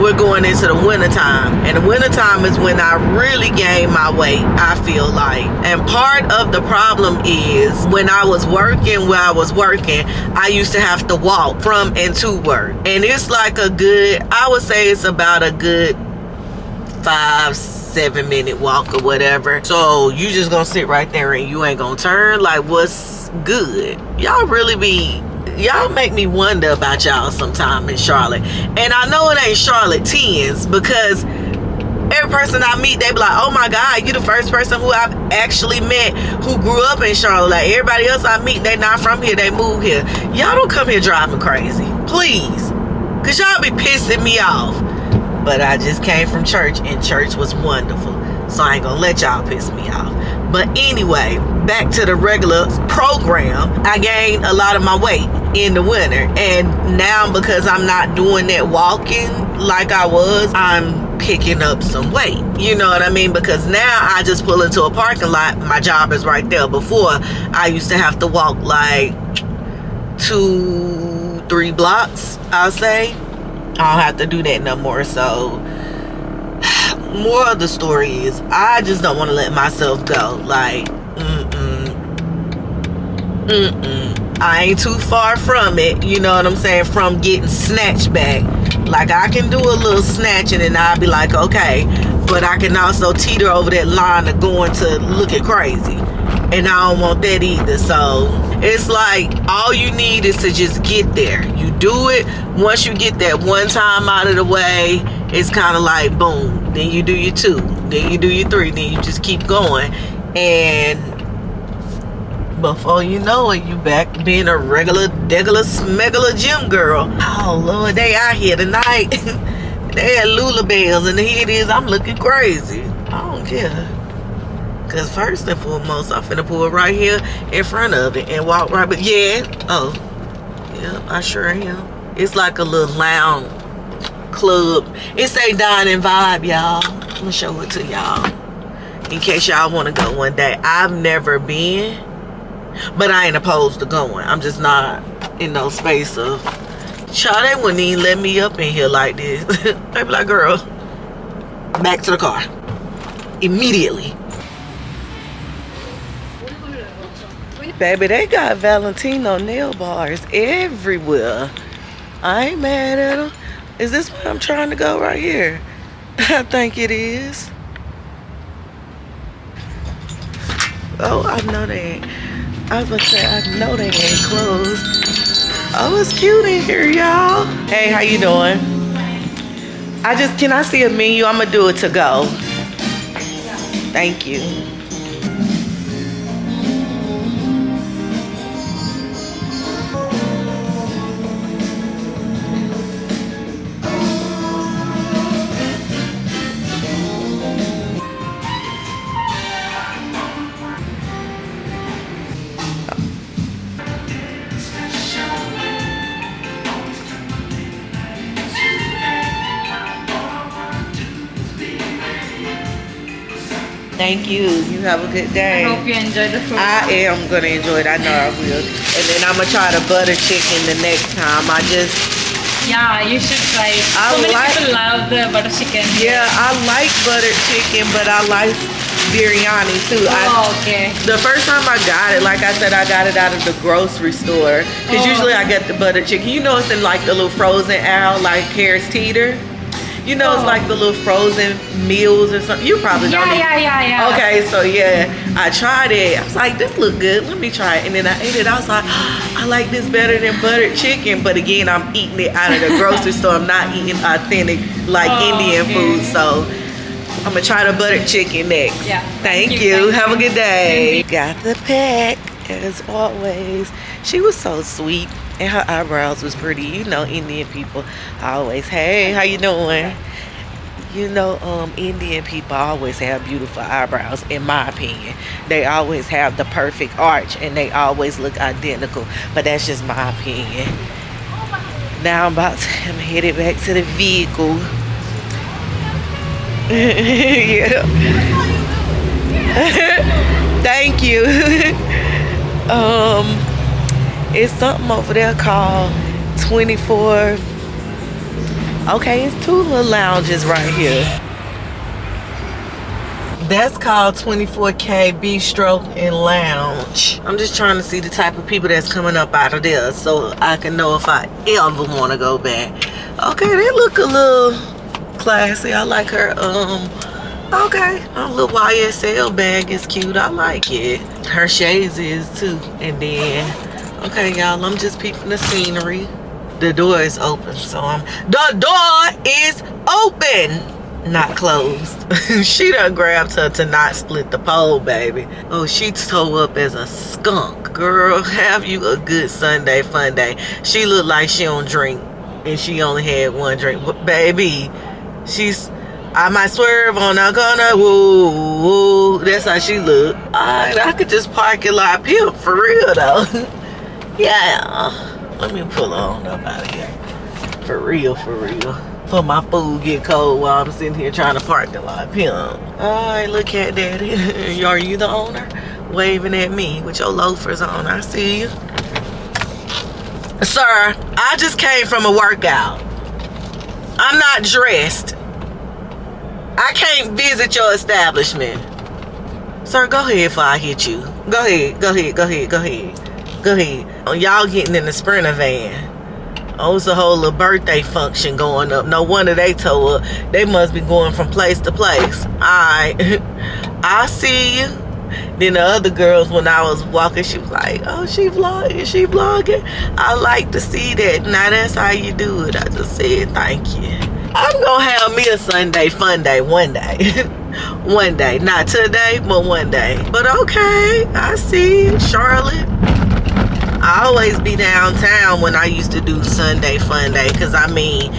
we're going into the wintertime, and the wintertime is when I really gain my weight, I feel like. And part of the problem is when I was working where I was working, I used to have to walk from and to work, and it's like I would say it's about a good 5-7 minute walk or whatever. So you just gonna sit right there and you ain't gonna turn? Like, what's good? Y'all make me wonder about y'all sometime in Charlotte. And I know it ain't Charlotte 10s, because every person I meet, they be like, oh my God, you the first person who I've actually met who grew up in Charlotte. Like, everybody else I meet, they not from here, they moved here. Y'all don't come here driving crazy, please, because y'all be pissing me off. But I just came from church, and church was wonderful, so I ain't gonna let y'all piss me off. But anyway, back to the regular program. I gained a lot of my weight in the winter, and now because I'm not doing that walking like I was, I'm picking up some weight. You know what I mean? Because now I just pull into a parking lot. My job is right there. Before, I used to have to walk like 2-3 blocks, I'll say. I don't have to do that no more. So more of the story is, I just don't want to let myself go. Like, I ain't too far from it, you know what I'm saying, from getting snatched back. Like, I can do a little snatching and I'll be like, okay, but I can also teeter over that line of going to looking crazy, and I don't want that either. So it's like, all you need is to just get there. You do it. Once you get that one time out of the way, it's kind of like boom, then you do your 2, then you do your 3, then you just keep going, and before you know it, you back being a regular smegular gym girl. Oh Lord, they out here tonight. They had Lula Bells, and here it is, I'm looking crazy. I don't care, because first and foremost, I'm finna pull right here in front of it and walk right. But yeah, oh yeah, I sure am. It's like a little lounge club. It's a dining vibe, y'all. I'm gonna show it to y'all in case y'all want to go one day. I've never been, but I ain't opposed to going. I'm just not in no space of, child, they wouldn't even let me up in here like this. They be like, girl, back to the car immediately. Baby, they got Valentino nail bars everywhere. I ain't mad at them. Is this where I'm trying to go right here? I think it is. Oh, I know they ain't. I was about to say, I know they ain't closed. Oh, it's cute in here, y'all. Hey, how you doing? Can I see a menu? I'm gonna do it to go. Thank you. Thank you. You have a good day. I hope you enjoy the food. I am gonna enjoy it. I know I will. And then I'm gonna try the butter chicken the next time. Yeah, you should try it. So many people love the butter chicken. Yeah, I like butter chicken, but I like biryani too. Okay. The first time I got it, like I said, I got it out of the grocery store. Because usually I get the butter chicken. You know, it's in like the little frozen aisle, like Harris Teeter. You know, it's like the little frozen meals or something. You probably don't know. Yeah. Okay, so yeah, I tried it. I was like, this look good. Let me try it. And then I ate it. I was like, I like this better than buttered chicken. But again, I'm eating it out of the grocery store. I'm not eating authentic, like Indian food. So I'm going to try the buttered chicken next. Yeah. Thank you. Have a good day. Got the pack, as always. She was so sweet. And her eyebrows was pretty. You know, Indian people always, hey, how you doing? You know, Indian people always have beautiful eyebrows, in my opinion. They always have the perfect arch, and they always look identical. But that's just my opinion. Now I'm headed back to the vehicle. Yeah. Thank you. It's something over there called 24. Okay, it's two little lounges right here. That's called 24K Bistro and Lounge. I'm just trying to see the type of people that's coming up out of there so I can know if I ever want to go back. Okay, they look a little classy. I like her, okay, her little YSL bag is cute. I like it. Her shades is too. And then, okay, y'all, I'm just peeping the scenery. The door is open, so the door is open, not closed. She done grabbed her to not split the pole, baby. Oh, she tore up as a skunk. Girl, have you a good Sunday fun day. She looked like she don't drink, and she only had one drink. But baby, I might swerve on her corner. Woo, woo. That's how she look. I could just park it like pimp for real though. Yeah. Let me pull on up out of here. For real, for real. For my food get cold while I'm sitting here trying to park the lot pimp. Alright, look at daddy. Are you the owner? Waving at me with your loafers on. I see you. Sir, I just came from a workout. I'm not dressed. I can't visit your establishment. Sir, go ahead before I hit you. Go ahead, go ahead, go ahead, go ahead. Go ahead. Oh, y'all getting in the Sprinter van. Oh, it's a whole little birthday function going up. No wonder they tore up. They must be going from place to place. Alright. I see you. Then the other girls, when I was walking, she was like, oh, she vlogging, she vlogging. I like to see that. Now that's how you do it. I just said thank you. I'm gonna have me a Sunday fun day one day. One day. Not today, but one day. But okay, I see you, Charlotte. I always be downtown when I used to do Sunday fun day, because I mean,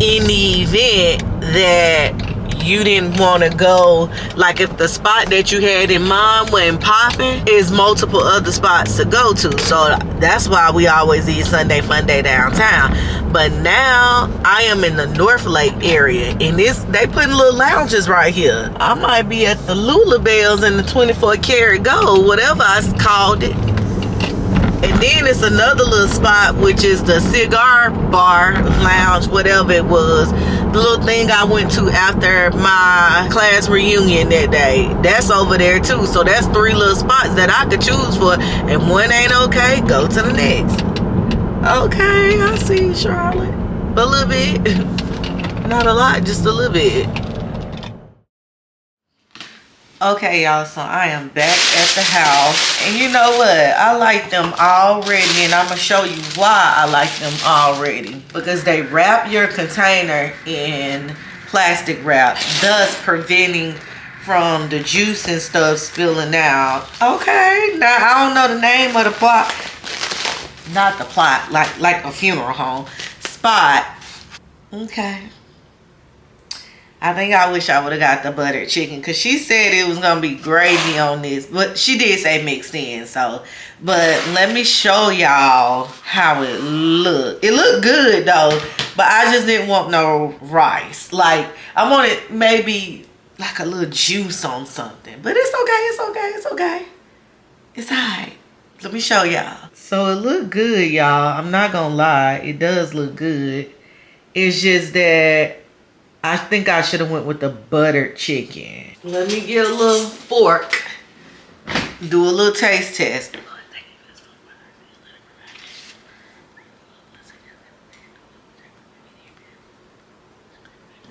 in the event that you didn't want to go, like if the spot that you had in mind wasn't popping, is multiple other spots to go to. So that's why we always eat Sunday fun day downtown. But now I am in the North Lake area, and they putting little lounges right here. I might be at the Lula Bells in the 24 karat gold, whatever I called it. And then it's another little spot, which is the cigar bar lounge, whatever it was. The little thing I went to after my class reunion that day. That's over there too. So that's 3 little spots that I could choose for. And one ain't okay, go to the next. Okay, I see you, Charlotte. A little bit. Not a lot, just a little bit. Okay, y'all, so I am back at the house, and you know what, I like them already, and I'm gonna show you why I like them already. Because they wrap your container in plastic wrap, thus preventing from the juice and stuff spilling out. Okay, now I don't know the name of the plot, not the plot, like a funeral home spot. Okay, I think I wish I would have got the buttered chicken, because she said it was going to be gravy on this. But she did say mixed in, so. But let me show y'all how it looked. It looked good, though. But I just didn't want no rice. Like, I wanted maybe like a little juice on something. But it's okay, it's okay, it's okay. It's alright. Let me show y'all. So it look good, y'all. I'm not gonna lie. It does look good. It's just that I think I should have went with the buttered chicken. Let me get a little fork. Do a little taste test.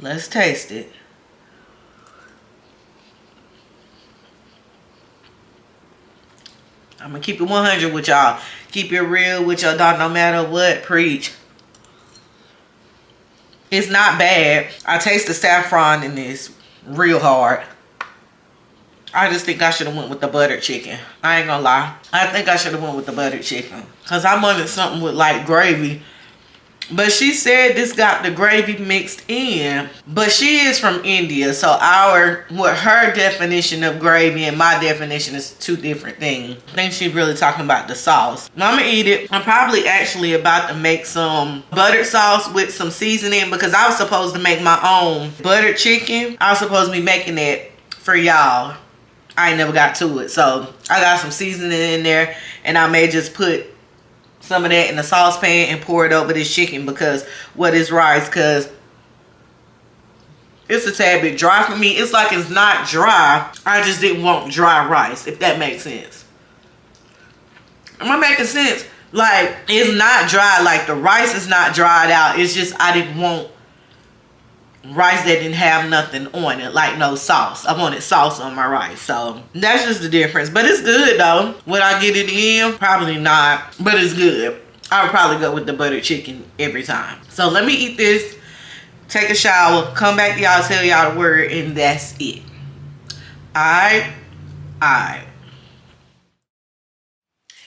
Let's taste it. I'm gonna keep it 100 with y'all. Keep it real with your dog no matter what. Preach. It's not bad. I taste the saffron in this real hard. I just think I should have went with the buttered chicken. I ain't gonna lie. I think I should have went with the buttered chicken. Because I wanted something with like gravy. But she said this got the gravy mixed in. But she is from India. So what her definition of gravy and my definition is two different things. I think she's really talking about the sauce. I'm gonna eat it. I'm probably actually about to make some buttered sauce with some seasoning. Because I was supposed to make my own buttered chicken. I was supposed to be making it for y'all. I ain't never got to it. So I got some seasoning in there. And I may just put some of that in the saucepan and pour it over this chicken because what is rice, because it's a tad bit dry for me. It's like it's not dry. I just didn't want dry rice, if that makes sense. Am I making sense? Like, it's not dry. Like, the rice is not dried out. It's just I didn't want rice that didn't have nothing on it, like no sauce. I wanted sauce on my rice. So that's just the difference. But it's good though. Would I get it in? Probably not, but it's good. I would probably go with the buttered chicken every time. So let me eat this, take a shower, come back to y'all, tell y'all the word, and that's it. Alright.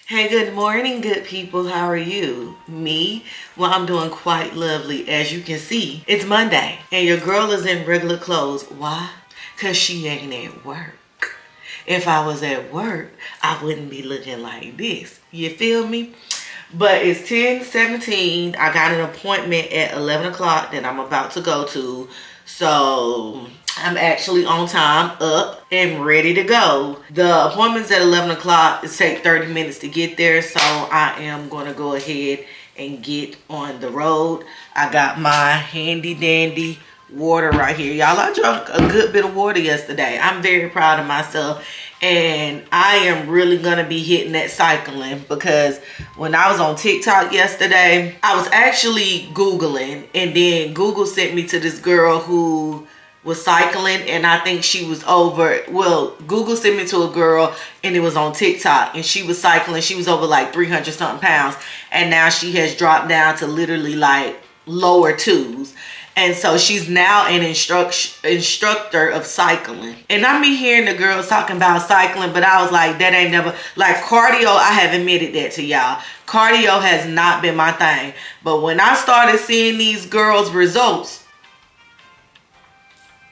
Hey, good morning, good people. How are you? Me? Well, I'm doing quite lovely. As you can see, it's Monday and your girl is in regular clothes. Why? Because she ain't at work. If I was at work, I wouldn't be looking like this. You feel me? But it's 10:17. I got an appointment at 11 o'clock that I'm about to go to. So I'm actually on time, up and ready to go. The appointment's at 11 o'clock. It takes 30 minutes to get there. So I am going to go ahead and get on the road. I got my handy dandy water right here. Y'all, I drank a good bit of water yesterday. I'm very proud of myself. And I am really going to be hitting that cycling because when I was on TikTok yesterday, I was actually Googling. And then Google sent me to this girl who was cycling, and I think she was over, well, Google sent me to a girl and it was on TikTok, and she was cycling. She was over like 300 something pounds, and now she has dropped down to literally like lower twos. And so she's now an instructor of cycling. And I be hearing the girls talking about cycling, but I was like, that ain't never, like cardio, I have admitted that to y'all. Cardio has not been my thing. But when I started seeing these girls' results,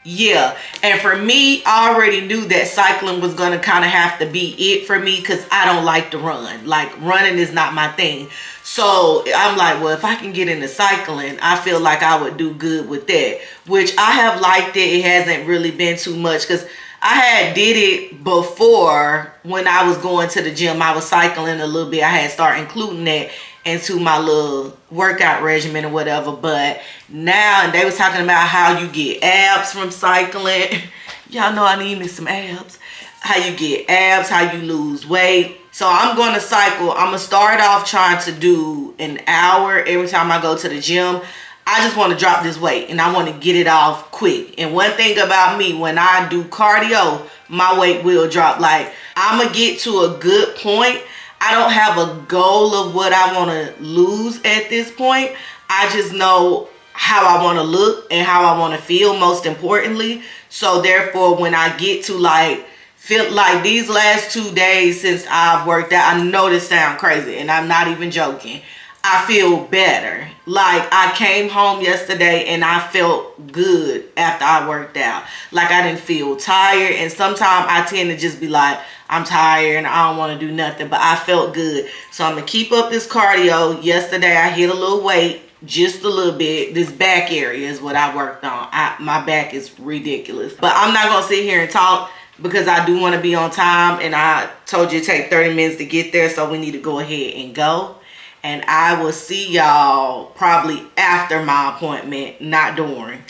yeah. And for me, I already knew that cycling was going to kind of have to be it for me because I don't like to run. Like, running is not my thing. So I'm like, well, if I can get into cycling, I feel like I would do good with that, which I have liked it. It hasn't really been too much because I had did it before when I was going to the gym. I was cycling a little bit. I had started including that into my little workout regimen or whatever. But now they was talking about how you get abs from cycling. Y'all know I need me some abs. How you get abs, how you lose weight. So I'm going to cycle. I'm going to start off trying to do an hour every time I go to the gym. I just want to drop this weight and I want to get it off quick. And one thing about me, when I do cardio, my weight will drop. Like, I'm going to get to a good point. I don't have a goal of what I want to lose at this point. I just know how I want to look and how I want to feel, most importantly. So therefore, when I get to like, feel like these last 2 days since I've worked out, I know this sounds crazy and I'm not even joking, I feel better. Like, I came home yesterday and I felt good after I worked out. Like, I didn't feel tired. And sometimes I tend to just be like, I'm tired and I don't want to do nothing. But I felt good. So I'm going to keep up this cardio. Yesterday I hit a little weight. just a little bit. This back area is what I worked on. My back is ridiculous. But I'm not gonna sit here and talk because I do want to be on time, and I told you it take 30 minutes to get there, so we need to go ahead and go. And I will see y'all probably after my appointment, not during.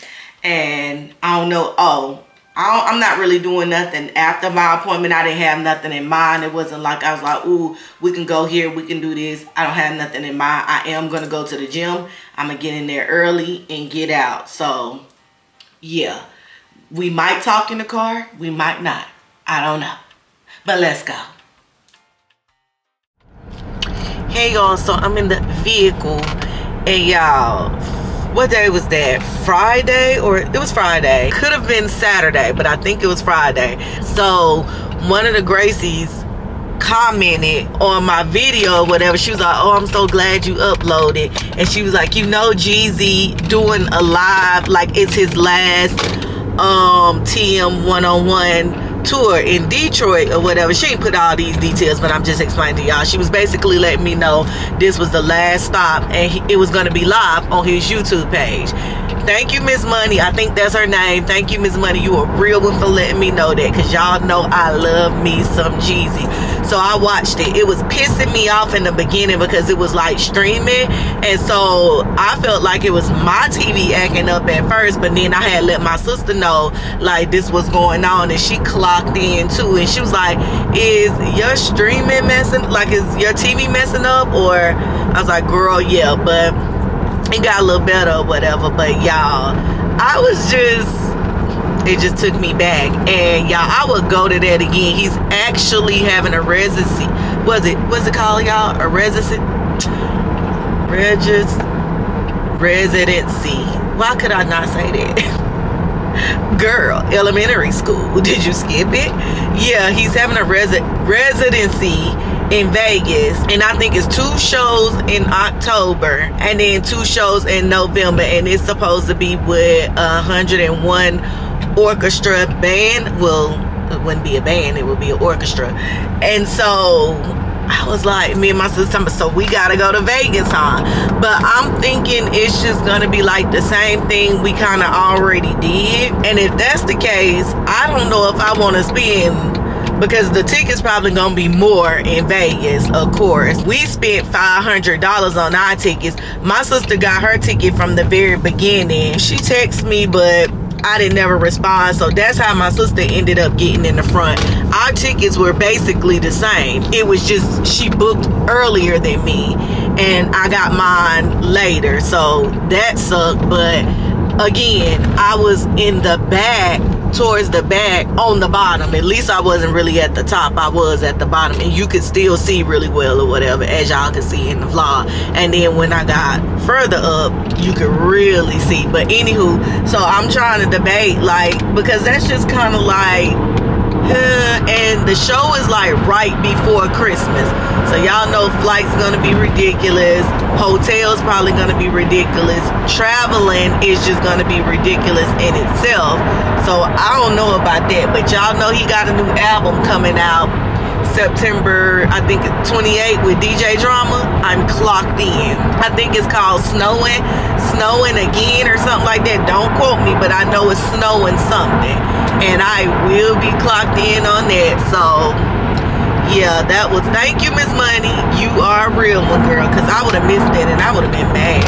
And I don't know, I'm not really doing nothing after my appointment. I didn't have nothing in mind. It wasn't like I was like, ooh, we can go here, we can do this. I don't have nothing in mind. I am going to go to the gym. I'm going to get in there early and get out. So, yeah. We might talk in the car. We might not. I don't know. But let's go. Hey, y'all. So, I'm in the vehicle. And, y'all, what day was that? Friday? Or it was Friday. Could have been Saturday, but I think it was Friday. So one of the Gracies commented on my video or whatever. She was like, oh, I'm so glad you uploaded. And she was like, you know, Jeezy doing a live, like it's his last TM one-on-one tour in Detroit or whatever. She ain't put all these details, but I'm just explaining to y'all. She was basically letting me know this was the last stop, and it was going to be live on his YouTube page. Thank you, Miss Money. I think that's her name. Thank you, Miss Money. You a real one for letting me know that, because y'all know I love me some Jeezy. So I watched it. It was pissing me off in the beginning because it was like streaming, and so I felt like it was my TV acting up at first, but then I had let my sister know like this was going on, and she clocked in too, and she was like, is your streaming messing, like is your TV messing up? Or I was like, girl, yeah, but it got a little better or whatever. But y'all, it just took me back. And y'all, I would go to that again. He's actually having a residency. What's it called, y'all? A residency? Why could I not say that? Girl, elementary school. Did you skip it? Yeah, he's having a residency in Vegas, and I think it's 2 shows in October and then 2 shows in November, and it's supposed to be with 101 orchestra band. Well, it wouldn't be a band, it would be an orchestra. And so I was like, me and my sister, so we gotta go to Vegas, huh? But I'm thinking it's just gonna be like the same thing we kind of already did. And if that's the case, I don't know if I want to spend, because the ticket's probably gonna be more in Vegas, of course. We spent $500 on our tickets. My sister got her ticket from the very beginning. She texted me, but I didn't never respond, so that's how my sister ended up getting in the front. Our tickets were basically the same. It was just she booked earlier than me, and I got mine later, so that sucked. But again, I was in the back, towards the back, on the bottom. At least I wasn't really at the top, I was at the bottom, and you could still see really well or whatever, as y'all can see in the vlog. And then when I got further up, you could really see. But anywho, so I'm trying to debate, like, because that's just kind of like, and the show is like right before Christmas, so y'all know flights gonna be ridiculous, hotels probably gonna be ridiculous, traveling is just gonna be ridiculous in itself. So I don't know about that, but y'all know he got a new album coming out September, I think 28, with DJ Drama. I'm clocked in. I think it's called Snowing Again or something like that. Don't quote me, but I know it's snowing something, and I will be clocked in on that. So yeah, that was, thank you, Miss Money. You are a real one, girl, because I would have missed it, and I would have been mad,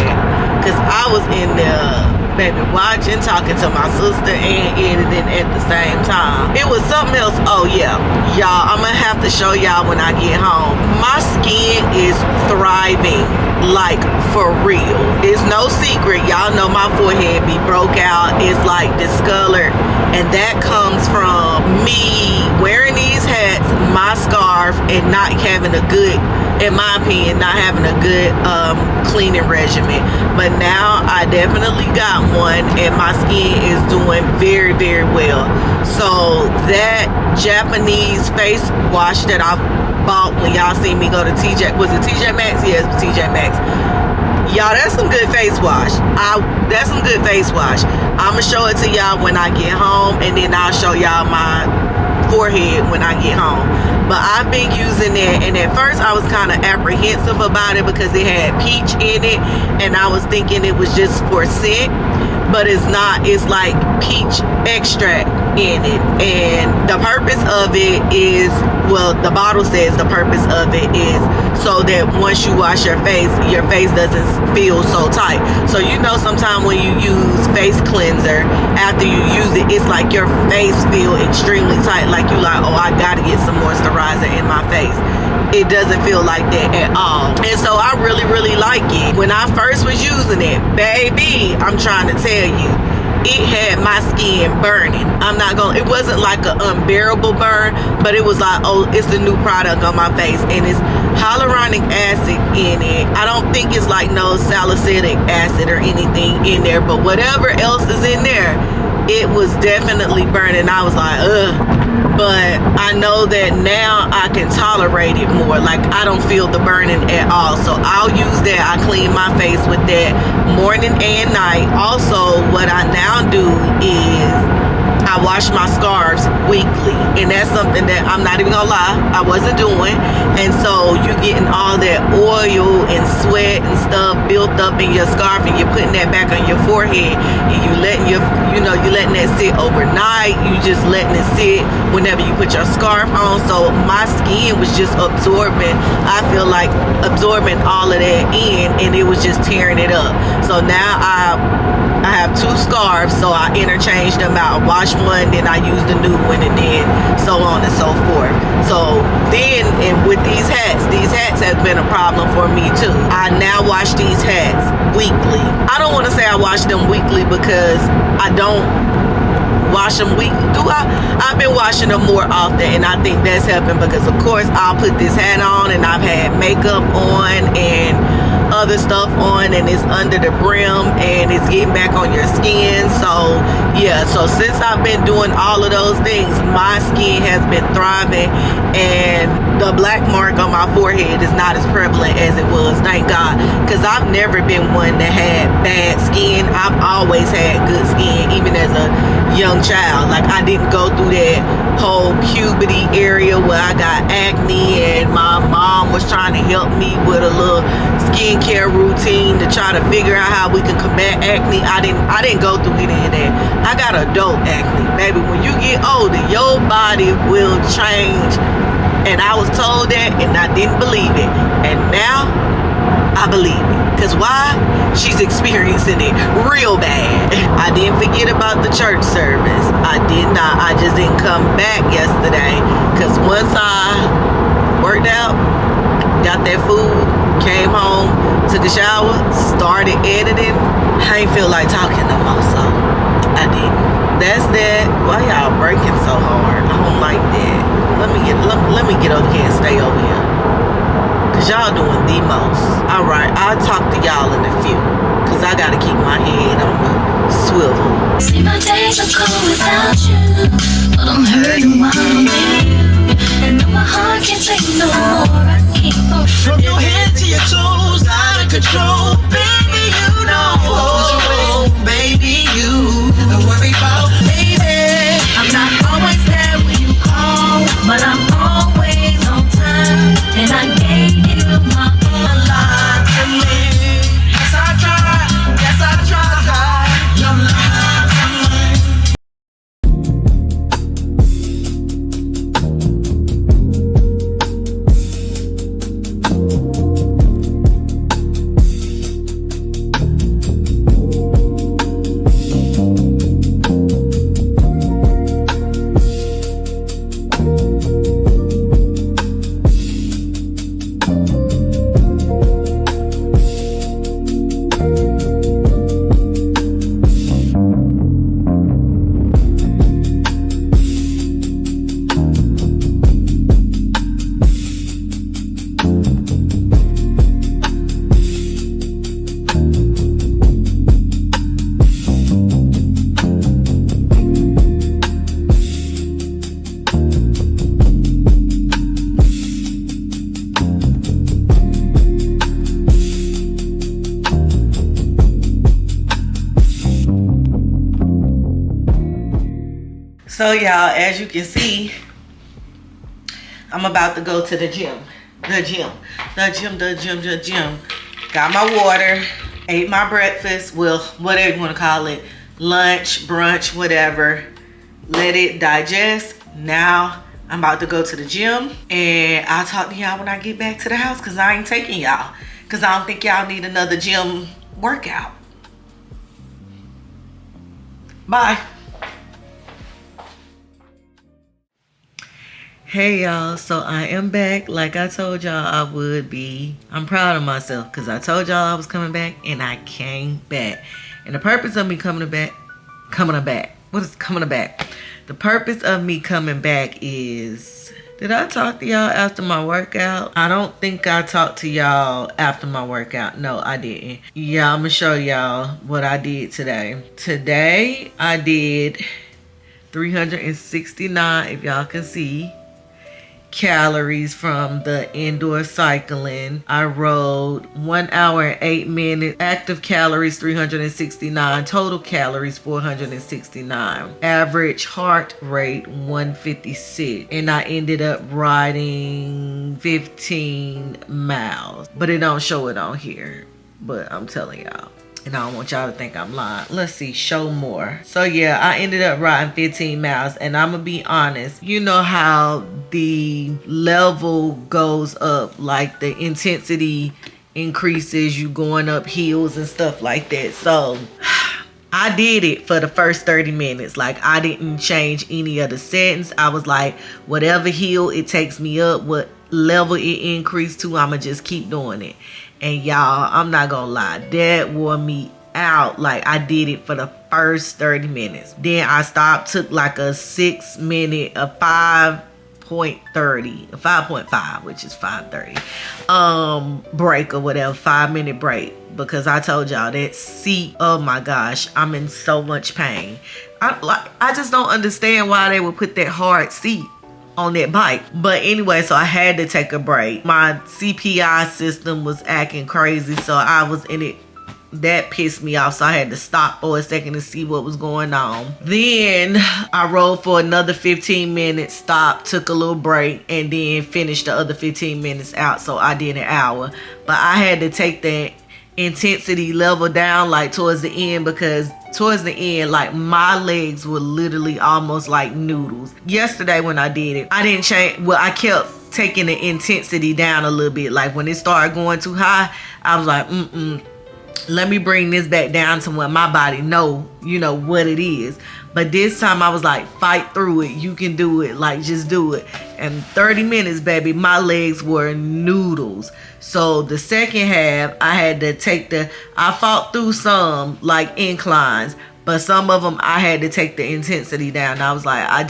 because I was in there, baby, watching, talking to my sister, and editing at the same time. It was something else. Oh yeah, y'all, I'm gonna have to show y'all when I get home. My skin is thriving, like for real. It's no secret, y'all know my forehead be broke out. It's like discolored, and that comes from me wearing these hats, my scarf, and not having a good, in my opinion, not having a good cleaning regimen. But now I definitely got one, and my skin is doing very, very well. So that Japanese face wash that I bought when y'all seen me go to TJ, was it TJ Maxx? Yes, TJ Maxx. Y'all, that's some good face wash. That's some good face wash. I'ma show it to y'all when I get home, and then I'll show y'all my forehead when I get home. But I've been using it, and at first I was kind of apprehensive about it because it had peach in it, and I was thinking it was just for scent, but it's not. It's like peach extract in it, and the purpose of it is, well, the bottle says the purpose of it is so that once you wash your face doesn't feel so tight. So you know, sometimes when you use face cleanser, after you use it, it's like your face feel extremely tight, like you like, oh, I gotta get some moisturizer in my face. It doesn't feel like that at all. And so I really like it. When I first was using it, baby, I'm trying to tell you, it had my skin burning. It wasn't like an unbearable burn, but it was like, oh, it's the new product on my face, and it's hyaluronic acid in it. I don't think it's like no salicylic acid or anything in there, but whatever else is in there, it was definitely burning. I was like, ugh. But I know that now I can tolerate it more. Like, I don't feel the burning at all. So I'll use that. I clean my face with that morning and night. Also, what I now do is I wash my scarves weekly, and that's something that I'm not even gonna lie, I wasn't doing. And so you getting all that oil and sweat and stuff built up in your scarf, and you're putting that back on your forehead, and you letting that sit overnight. You just letting it sit whenever you put your scarf on. So my skin was just absorbing, I feel like absorbing all of that in, and it was just tearing it up. So now I have 2 scarves, so I interchange them out. I wash one, then I use the new one, and then so on and so forth. So then, and with these hats have been a problem for me too. I now wash these hats weekly. I don't want to say I wash them weekly because I don't wash them weekly. I've been washing them more often, and I think that's helping because, of course, I'll put this hat on, and I've had makeup on and other stuff on, and it's under the brim, and it's getting back on your skin. So yeah, so since I've been doing all of those things, my skin has been thriving, and the black mark on my forehead is not as prevalent as it was, thank God, because I've never been one that had bad skin. I've always had good skin, even as a young child. Like, I didn't go through that whole puberty area where I got acne, and my mom was trying to help me with a little skincare routine to try to figure out how we can combat acne. I didn't go through any of that. I got adult acne, baby. When you get older, your body will change, and I was told that, and I didn't believe it, and now I believe it. Because why? She's experiencing it real bad. I didn't forget about the church service. I did not. I just didn't come back yesterday, because once I worked out, got that food, came home, took a shower, started editing, I ain't feel like talking no more, so I didn't. That's that. Why y'all breaking so hard? I don't like that. Let me get over here and stay over here, cause y'all doing the most. Alright, I'll talk to y'all in a few, cause I gotta keep my head on the swivel. See, my days are cold without you, but I'm hurting while I'm with you. And though my heart can't take no more, I keep on. From your head to your toes, out of control. Baby, you know, baby, you don't worry about, baby. I'm not always there when you call, but I'm always on time. And I gave you my whole life to me. Yes, I tried. Yes, I tried. Your love to me. So y'all, as you can see, I'm about to go to the gym. The gym. Got my water, ate my breakfast, well, whatever you want to call it, lunch, brunch, whatever. Let it digest. Now I'm about to go to the gym, and I'll talk to y'all when I get back to the house, because I ain't taking y'all, because I don't think y'all need another gym workout. Bye. Hey y'all, so I am back like I told y'all I would be. I'm proud of myself because I told y'all I was coming back, and I came back. And the purpose of me coming back, what is coming back? The purpose of me coming back is, did I talk to y'all after my workout? I don't think I talked to y'all after my workout. No, I didn't. Yeah, I'm gonna show y'all what I did today. Today I did 369, if y'all can see, calories from the indoor cycling. I rode 1 hour and 8 minutes. Active calories 369. Total calories 469. Average heart rate 156. And I ended up riding 15 miles. But it don't show it on here. But I'm telling y'all. And I don't want y'all to think I'm lying. Let's see, show more. So yeah, I ended up riding 15 miles. And I'm going to be honest. You know how the level goes up, like the intensity increases, you going up hills and stuff like that. So I did it for the first 30 minutes. Like, I didn't change any of the settings. I was like, whatever hill it takes me up, what level it increased to, I'ma just keep doing it. And y'all, I'm not gonna lie, that wore me out. Like, I did it for the first 30 minutes. Then I stopped, took like a 6 minute, a 5.30, a 5.5, which is 5:30, break or whatever, 5 minute break. Because I told y'all that seat, oh my gosh, I'm in so much pain. I just don't understand why they would put that hard seat on that bike. But anyway, so I had to take a break. My CPI system was acting crazy, so I was in it. That pissed me off, so I had to stop for a second to see what was going on. Then I rode for another 15 minutes, stopped, took a little break, and then finished the other 15 minutes out. So I did an hour. But I had to take that intensity level down like towards the end, because towards the end, like, my legs were literally almost like noodles. Yesterday when I did it, I didn't change. Well, I kept taking the intensity down a little bit. Like, when it started going too high, I was like, let me bring this back down to what my body know, you know, what it is. But this time I was like, fight through it. You can do it. Like, just do it. And 30 minutes, baby, my legs were noodles. So the second half, I had to I fought through some like inclines, but some of them I had to take the intensity down. I was like, I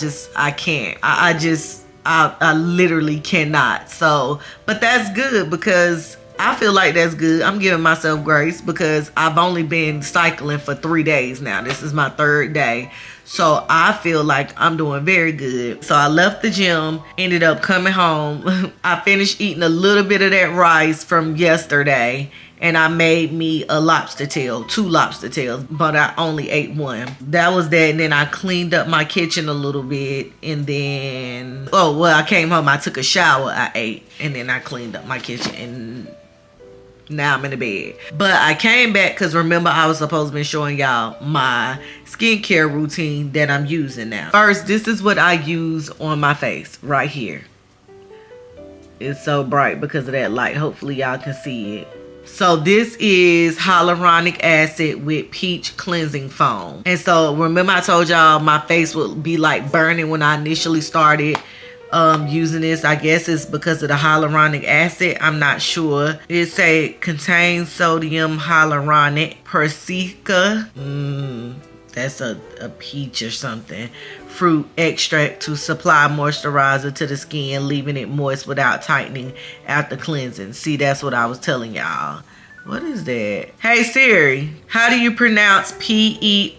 can't. I literally cannot. So, but that's good, because I feel like that's good. I'm giving myself grace because I've only been cycling for 3 days now. This is my 3rd day. So I feel like I'm doing very good. So I left the gym, ended up coming home. I finished eating a little bit of that rice from yesterday, and I made me a lobster tail, 2 lobster tails, but I only ate 1. That was that. And then I cleaned up my kitchen a little bit, and then, I came home, I took a shower, I ate, and then I cleaned up my kitchen, and now I'm in the bed. But I came back because remember, I was supposed to be showing y'all my skincare routine that I'm using now. First, this is what I use on my face right here. It's so bright because of that light. Hopefully y'all can see it. So this is hyaluronic acid with peach cleansing foam. And so remember I told y'all my face would be like burning when I initially started using this. I guess it's because of the hyaluronic acid. I'm not sure. It say contains sodium hyaluronic persica. That's a peach or something. Fruit extract to supply moisturizer to the skin, leaving it moist without tightening after cleansing. See, that's what I was telling y'all. What is that? Hey Siri, how do you pronounce Persica?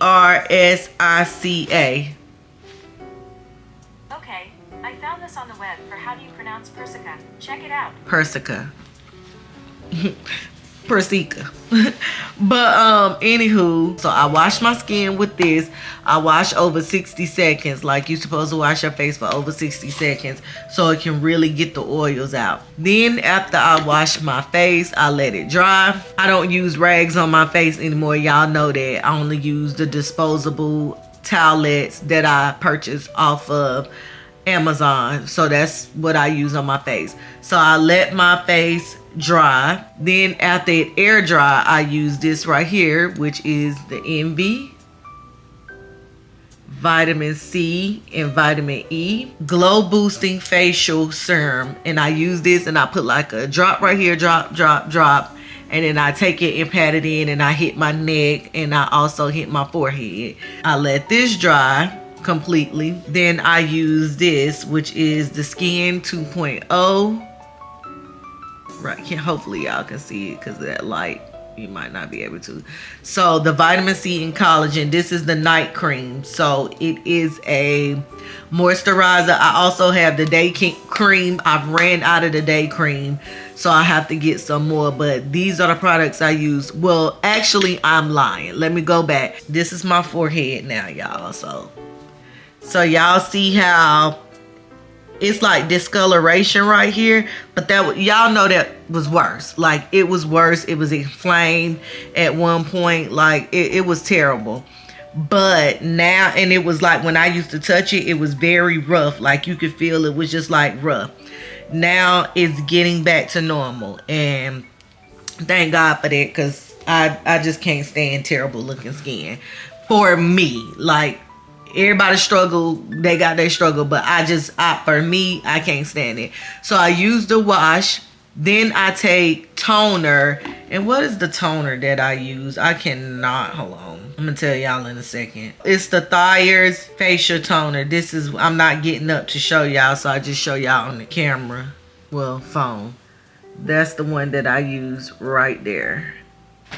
Okay, I found this on the web for how do you pronounce Persica. Check it out. Persica. Persica. But anywho, so I wash my skin with this. I wash over 60 seconds. Like, you're supposed to wash your face for over 60 seconds so it can really get the oils out. Then after I wash my face, I let it dry. I don't use rags on my face anymore. Y'all know that. I only use the disposable towelettes that I purchased off of Amazon. So that's what I use on my face. So I let my face dry. Then after it air dry, I use this right here, which is the Envy Vitamin C and Vitamin E Glow Boosting Facial Serum. And I use this and I put like a drop right here, drop. And then I take it and pat it in, and I hit my neck, and I also hit my forehead. I let this dry completely. Then I use this, which is the Skin 2.0. Right here, hopefully y'all can see it because of that light. You might not be able to. So the vitamin C and collagen, this is the night cream. So it is a moisturizer. I also have the day cream. I've ran out of the day cream, so I have to get some more. But these are the products I use. Well, actually, I'm lying. Let me go back. This is my forehead now, y'all. So y'all see how it's like discoloration right here, but that, y'all know that was worse. Like, it was worse. It was inflamed at one point. Like, it was terrible. But now, and it was like when I used to touch it, it was very rough. Like, you could feel it was just like rough. Now it's getting back to normal, and thank God for that, because I just can't stand terrible looking skin for me. Like, everybody struggle, they got their struggle, but for me, I can't stand it. So I use the wash, then I take toner. And what is the toner that I use? I cannot, hold on, I'm gonna tell y'all in a second. It's the Thayer's facial toner. This is, I'm not getting up to show y'all, so I just show y'all on the camera, well, phone. That's the one that I use right there.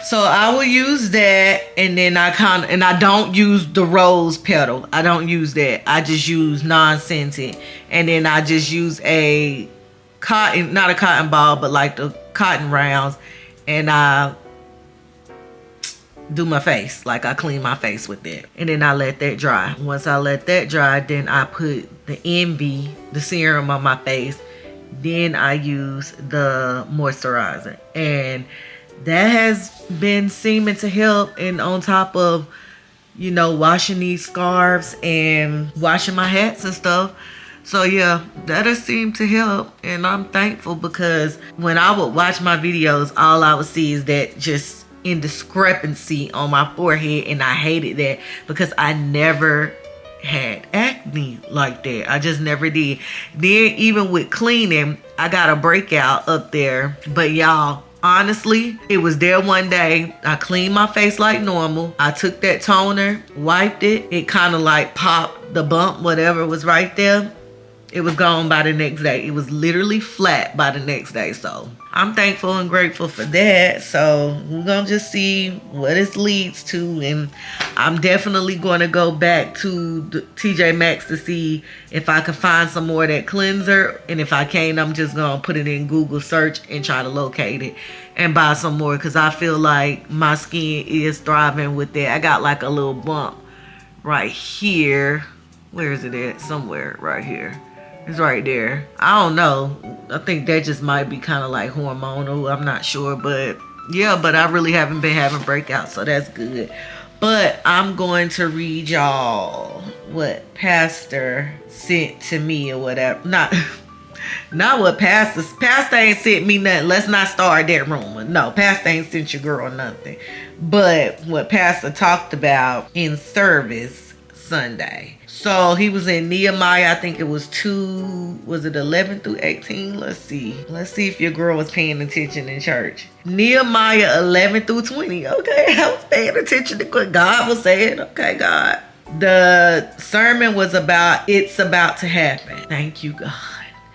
So I will use that, and then I don't use the rose petal. I don't use that. I just use non-scented, and then I just use a cotton, not a cotton ball, but like the cotton rounds, and I do my face. Like, I clean my face with it, and then I let that dry. Once I let that dry, then I put the Envy, the serum on my face. Then I use the moisturizer, and that has been seeming to help. And on top of, you know, washing these scarves and washing my hats and stuff. So yeah, that has seemed to help. And I'm thankful, because when I would watch my videos, all I would see is that just indiscrepancy on my forehead. And I hated that, because I never had acne like that. I just never did. Then even with cleaning, I got a breakout up there. But y'all, honestly, it was there one day. I cleaned my face like normal. I took that toner, wiped it. It kind of like popped the bump, whatever was right there. It was gone by the next day. It was literally flat by the next day. So I'm thankful and grateful for that. So we're going to just see what it leads to. And I'm definitely going to go back to the TJ Maxx to see if I can find some more of that cleanser. And if I can't, I'm just going to put it in Google search and try to locate it and buy some more, because I feel like my skin is thriving with that. I got like a little bump right here. Where is it at? Somewhere right here. It's right there. I don't know. I think that just might be kind of like hormonal. I'm not sure. But yeah, but I really haven't been having breakouts, so that's good. But I'm going to read y'all what Pastor sent to me or whatever. Not what Pastor ain't sent me nothing. Let's not start that rumor. No, Pastor ain't sent your girl nothing. But what Pastor talked about in service Sunday. So he was in Nehemiah, I think it was 11 through 18? Let's see if your girl was paying attention in church. Nehemiah 11 through 20. Okay, I was paying attention to what God was saying. Okay, God. The sermon was about, it's about to happen. Thank you, God.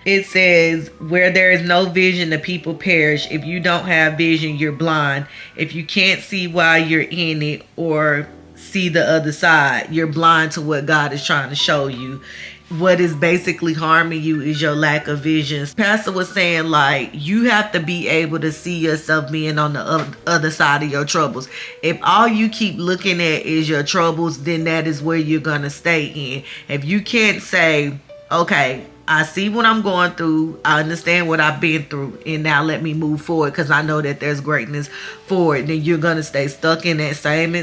It says, where there is no vision, the people perish. If you don't have vision, you're blind. If you can't see why you're in it or see the other side, you're blind to what God is trying to show you. what is basically harming you is your lack of vision. Pastor was saying, like, you have to be able to see yourself being on the other side of your troubles. If all you keep looking at is your troubles, then that is where you're gonna stay in. If you can't say, okay, I see what I'm going through, I understand what I've been through, and now let me move forward because I know that there's greatness for it, then you're gonna stay stuck in that same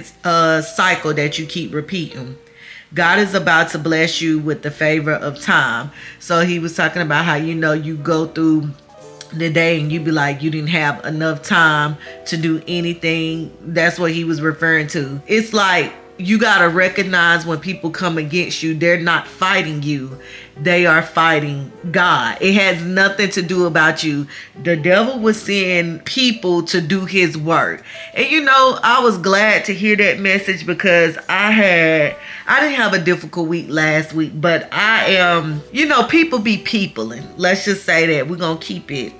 cycle that you keep repeating. God is about to bless you with the favor of time. So he was talking about how, you know, you go through the day and you be like, you didn't have enough time to do anything. That's what he was referring to. It's like, you got to recognize when people come against you, they're not fighting you. They are fighting God. It has nothing to do about you. The devil was sending people to do his work. And you know, I was glad to hear that message because I didn't have a difficult week last week, but I am, you know, people be peopling. Let's just say that. We're going to keep it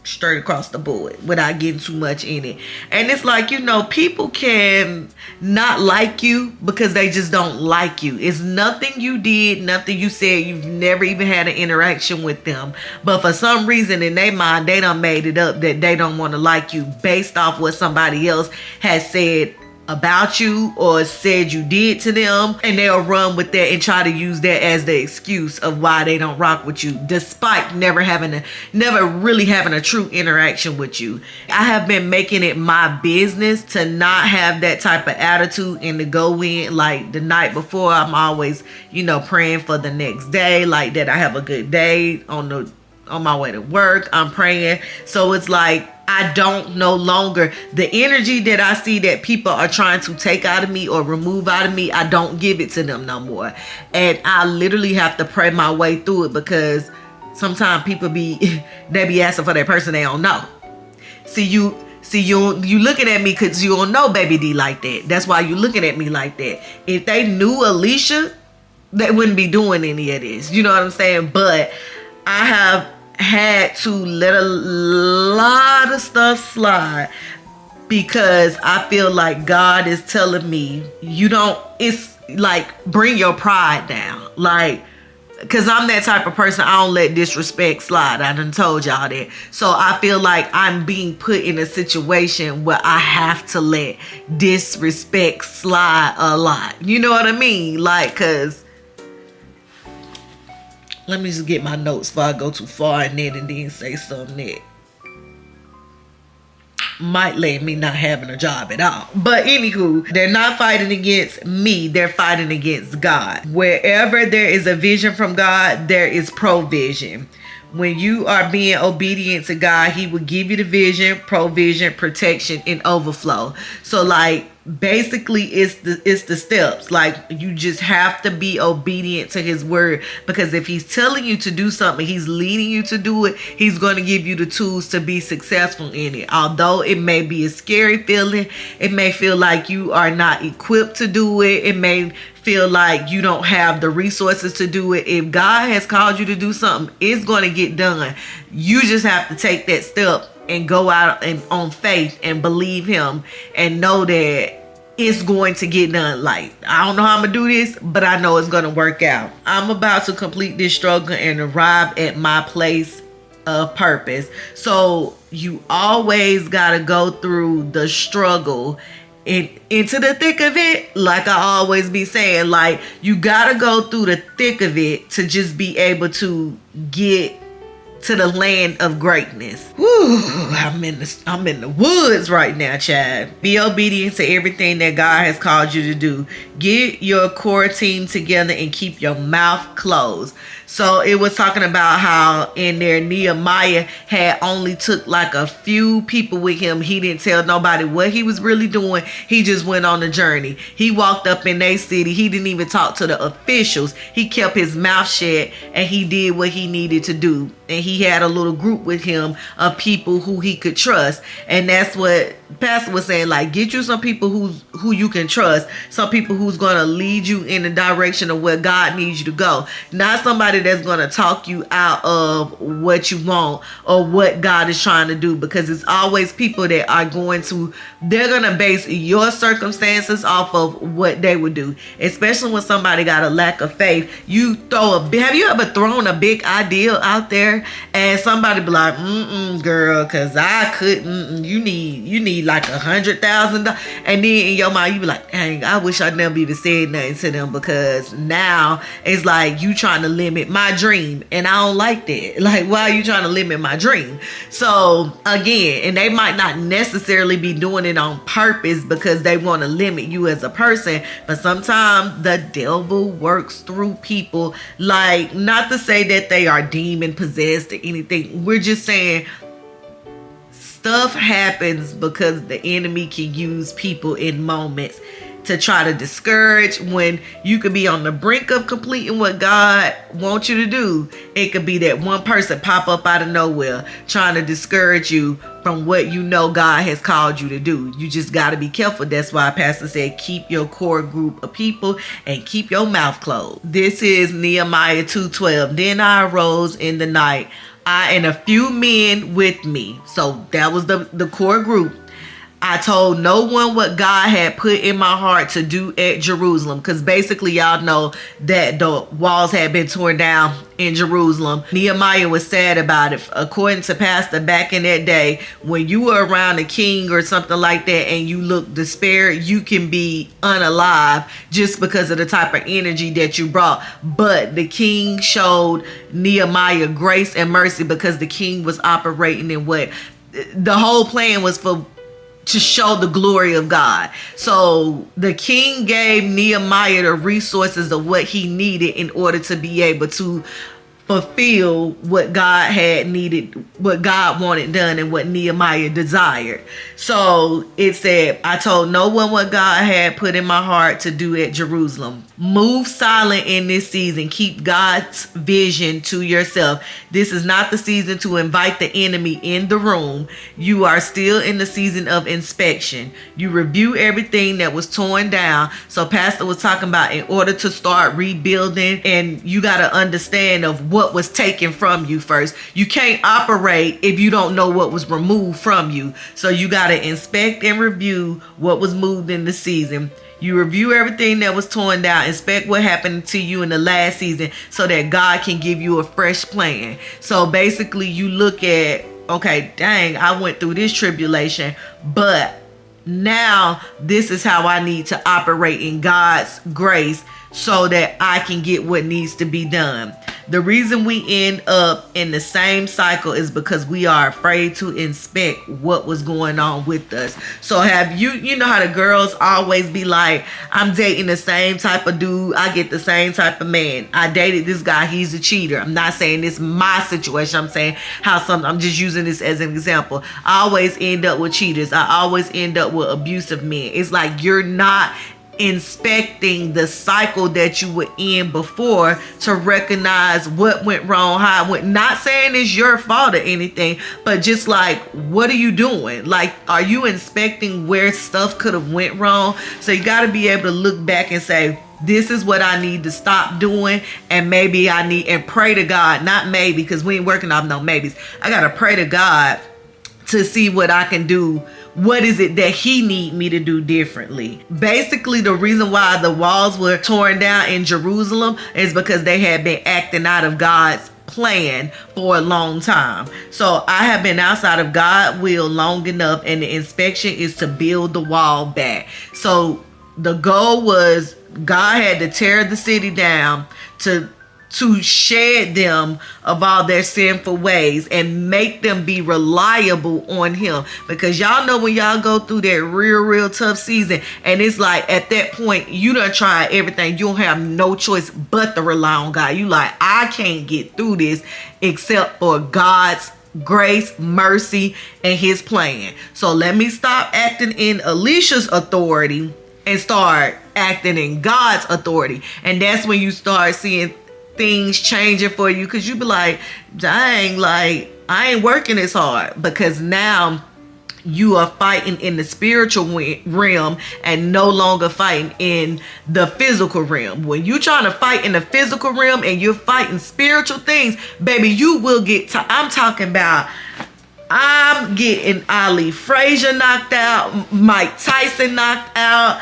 straight across the board without getting too much in it. And it's like, you know, people can not like you because they just don't like you. It's nothing you did, nothing you said. You've never even had an interaction with them, but for some reason in their mind, they done made it up that they don't want to like you based off what somebody else has said about you or said you did to them, and they'll run with that and try to use that as the excuse of why they don't rock with you, despite never really having a true interaction with you. I have been making it my business to not have that type of attitude and to go in like the night before. I'm always, you know, praying for the next day, like that I have a good day on my way to work. I'm praying. So it's like, I don't no longer, the energy that I see that people are trying to take out of me or remove out of me, I don't give it to them no more. And I literally have to pray my way through it because sometimes people they be asking for that person they don't know. You looking at me because you don't know Baby D like that. That's why you looking at me like that. If they knew Alicia, they wouldn't be doing any of this. You know what I'm saying? But I have had to let a lot of stuff slide because I feel like God is telling me, it's like, bring your pride down. Like, because I'm that type of person, I don't let disrespect slide. I done told y'all that. So I feel like I'm being put in a situation where I have to let disrespect slide a lot. You know what I mean? Like, because let me just get my notes before I go too far and then say something that might land me not having a job at all. But anywho, they're not fighting against me. They're fighting against God. Wherever there is a vision from God, there is provision. When you are being obedient to God, he will give you the vision, provision, protection, and overflow. So like, basically it's the steps. Like, you just have to be obedient to his word, because if he's telling you to do something, he's leading you to do it, he's going to give you the tools to be successful in it. Although it may be a scary feeling, it may feel like you are not equipped to do it, it may feel like you don't have the resources to do it. If God has called you to do something, it's going to get done. You just have to take that step and go out and on faith and believe him and know that it's going to get done. Like, I don't know how I'm gonna do this, but I know it's gonna work out. I'm about to complete this struggle and arrive at my place of purpose. So you always gotta go through the struggle into the thick of it. Like I always be saying, like, you gotta go through the thick of it to just be able to get to the land of greatness. Woo, I'm in the woods right now, child. Be obedient to everything that God has called you to do. Get your core team together and keep your mouth closed. So it was talking about how in there Nehemiah had only took like a few people with him. He didn't tell nobody what he was really doing. He just went on the journey. He walked up in their city. He didn't even talk to the officials. He kept his mouth shut and he did what he needed to do. And he had a little group with him of people who he could trust. And that's what Pastor was saying, like, get you some people who you can trust, some people who's going to lead you in the direction of where God needs you to go, not somebody that's going to talk you out of what you want or what God is trying to do, because it's always people that are they're going to base your circumstances off of what they would do, especially when somebody got a lack of faith. Have you ever thrown a big idea out there and somebody be like, girl, because I couldn't, you need like $100,000, and then in your mind you be like, dang, I wish I never even said nothing to them, because now it's like you trying to limit my dream, and I don't like that. Like, why are you trying to limit my dream? So again, and they might not necessarily be doing it on purpose because they want to limit you as a person, but sometimes the devil works through people. Like, not to say that they are demon possessed or anything, we're just saying stuff happens because the enemy can use people in moments to try to discourage, when you could be on the brink of completing what God wants you to do. It could be that one person pop up out of nowhere trying to discourage you from what you know God has called you to do. You just got to be careful. That's why Pastor said, keep your core group of people and keep your mouth closed. This is Nehemiah 2:12. Then I arose in the night, I and a few men with me. So that was the core group. I told no one what God had put in my heart to do at Jerusalem, because basically y'all know that the walls had been torn down in Jerusalem. Nehemiah was sad about it. According to Pastor, back in that day, when you were around a king or something like that and you look despaired, you can be unalive just because of the type of energy that you brought. But the king showed Nehemiah grace and mercy, because the king was operating in what the whole plan was to show the glory of God. So the king gave Nehemiah the resources of what he needed in order to be able to fulfill what God had needed, what God wanted done, and what Nehemiah desired. So it said, I told no one what God had put in my heart to do at Jerusalem. Move silent in this season. Keep God's vision to yourself. This is not the season to invite the enemy in the room. You are still in the season of inspection. You review everything that was torn down. So Pastor was talking about, in order to start rebuilding, and you got to understand of what was taken from you first. You can't operate if you don't know what was removed from you. So you got to inspect and review what was moved in the season. You review everything that was torn down, inspect what happened to you in the last season, so that God can give you a fresh plan. So basically you look at, okay, dang, I went through this tribulation, but now this is how I need to operate in God's grace so that I can get what needs to be done. The reason we end up in the same cycle is because we are afraid to inspect what was going on with us. So have you know how the girls always be like, I'm dating the same type of dude, I get the same type of man. I dated this guy, he's a cheater. I'm not saying this is my situation. I'm saying I'm just using this as an example. I always end up with cheaters. I always end up with abusive men. It's like you're not inspecting the cycle that you were in before to recognize what went wrong, how it went. Not saying it's your fault or anything, but just like, what are you doing? Like, are you inspecting where stuff could have went wrong? So you got to be able to look back and say, this is what I need to stop doing, and maybe I need, and pray to God, not maybe, because we ain't working off no maybes. I got to pray to God to see what I can do. What is it that he need me to do differently? Basically, the reason why the walls were torn down in Jerusalem is because they had been acting out of God's plan for a long time. So I have been outside of God's will long enough, and the inspection is to build the wall back. So the goal was, God had to tear the city down to shed them of all their sinful ways and make them be reliable on him. Because y'all know when y'all go through that real tough season, and it's like at that point you done tried everything, you don't have no choice but to rely on God. You like, I can't get through this except for God's grace, mercy, and his plan. So let me stop acting in Alicia's authority and start acting in God's authority. And that's when you start seeing things changing for you, because you be like, dang, like I ain't working as hard, because now you are fighting in the spiritual realm and no longer fighting in the physical realm. When you're trying to fight in the physical realm and you're fighting spiritual things, baby, you will get I'm talking about, I'm getting Ali Frazier knocked out, Mike Tyson knocked out,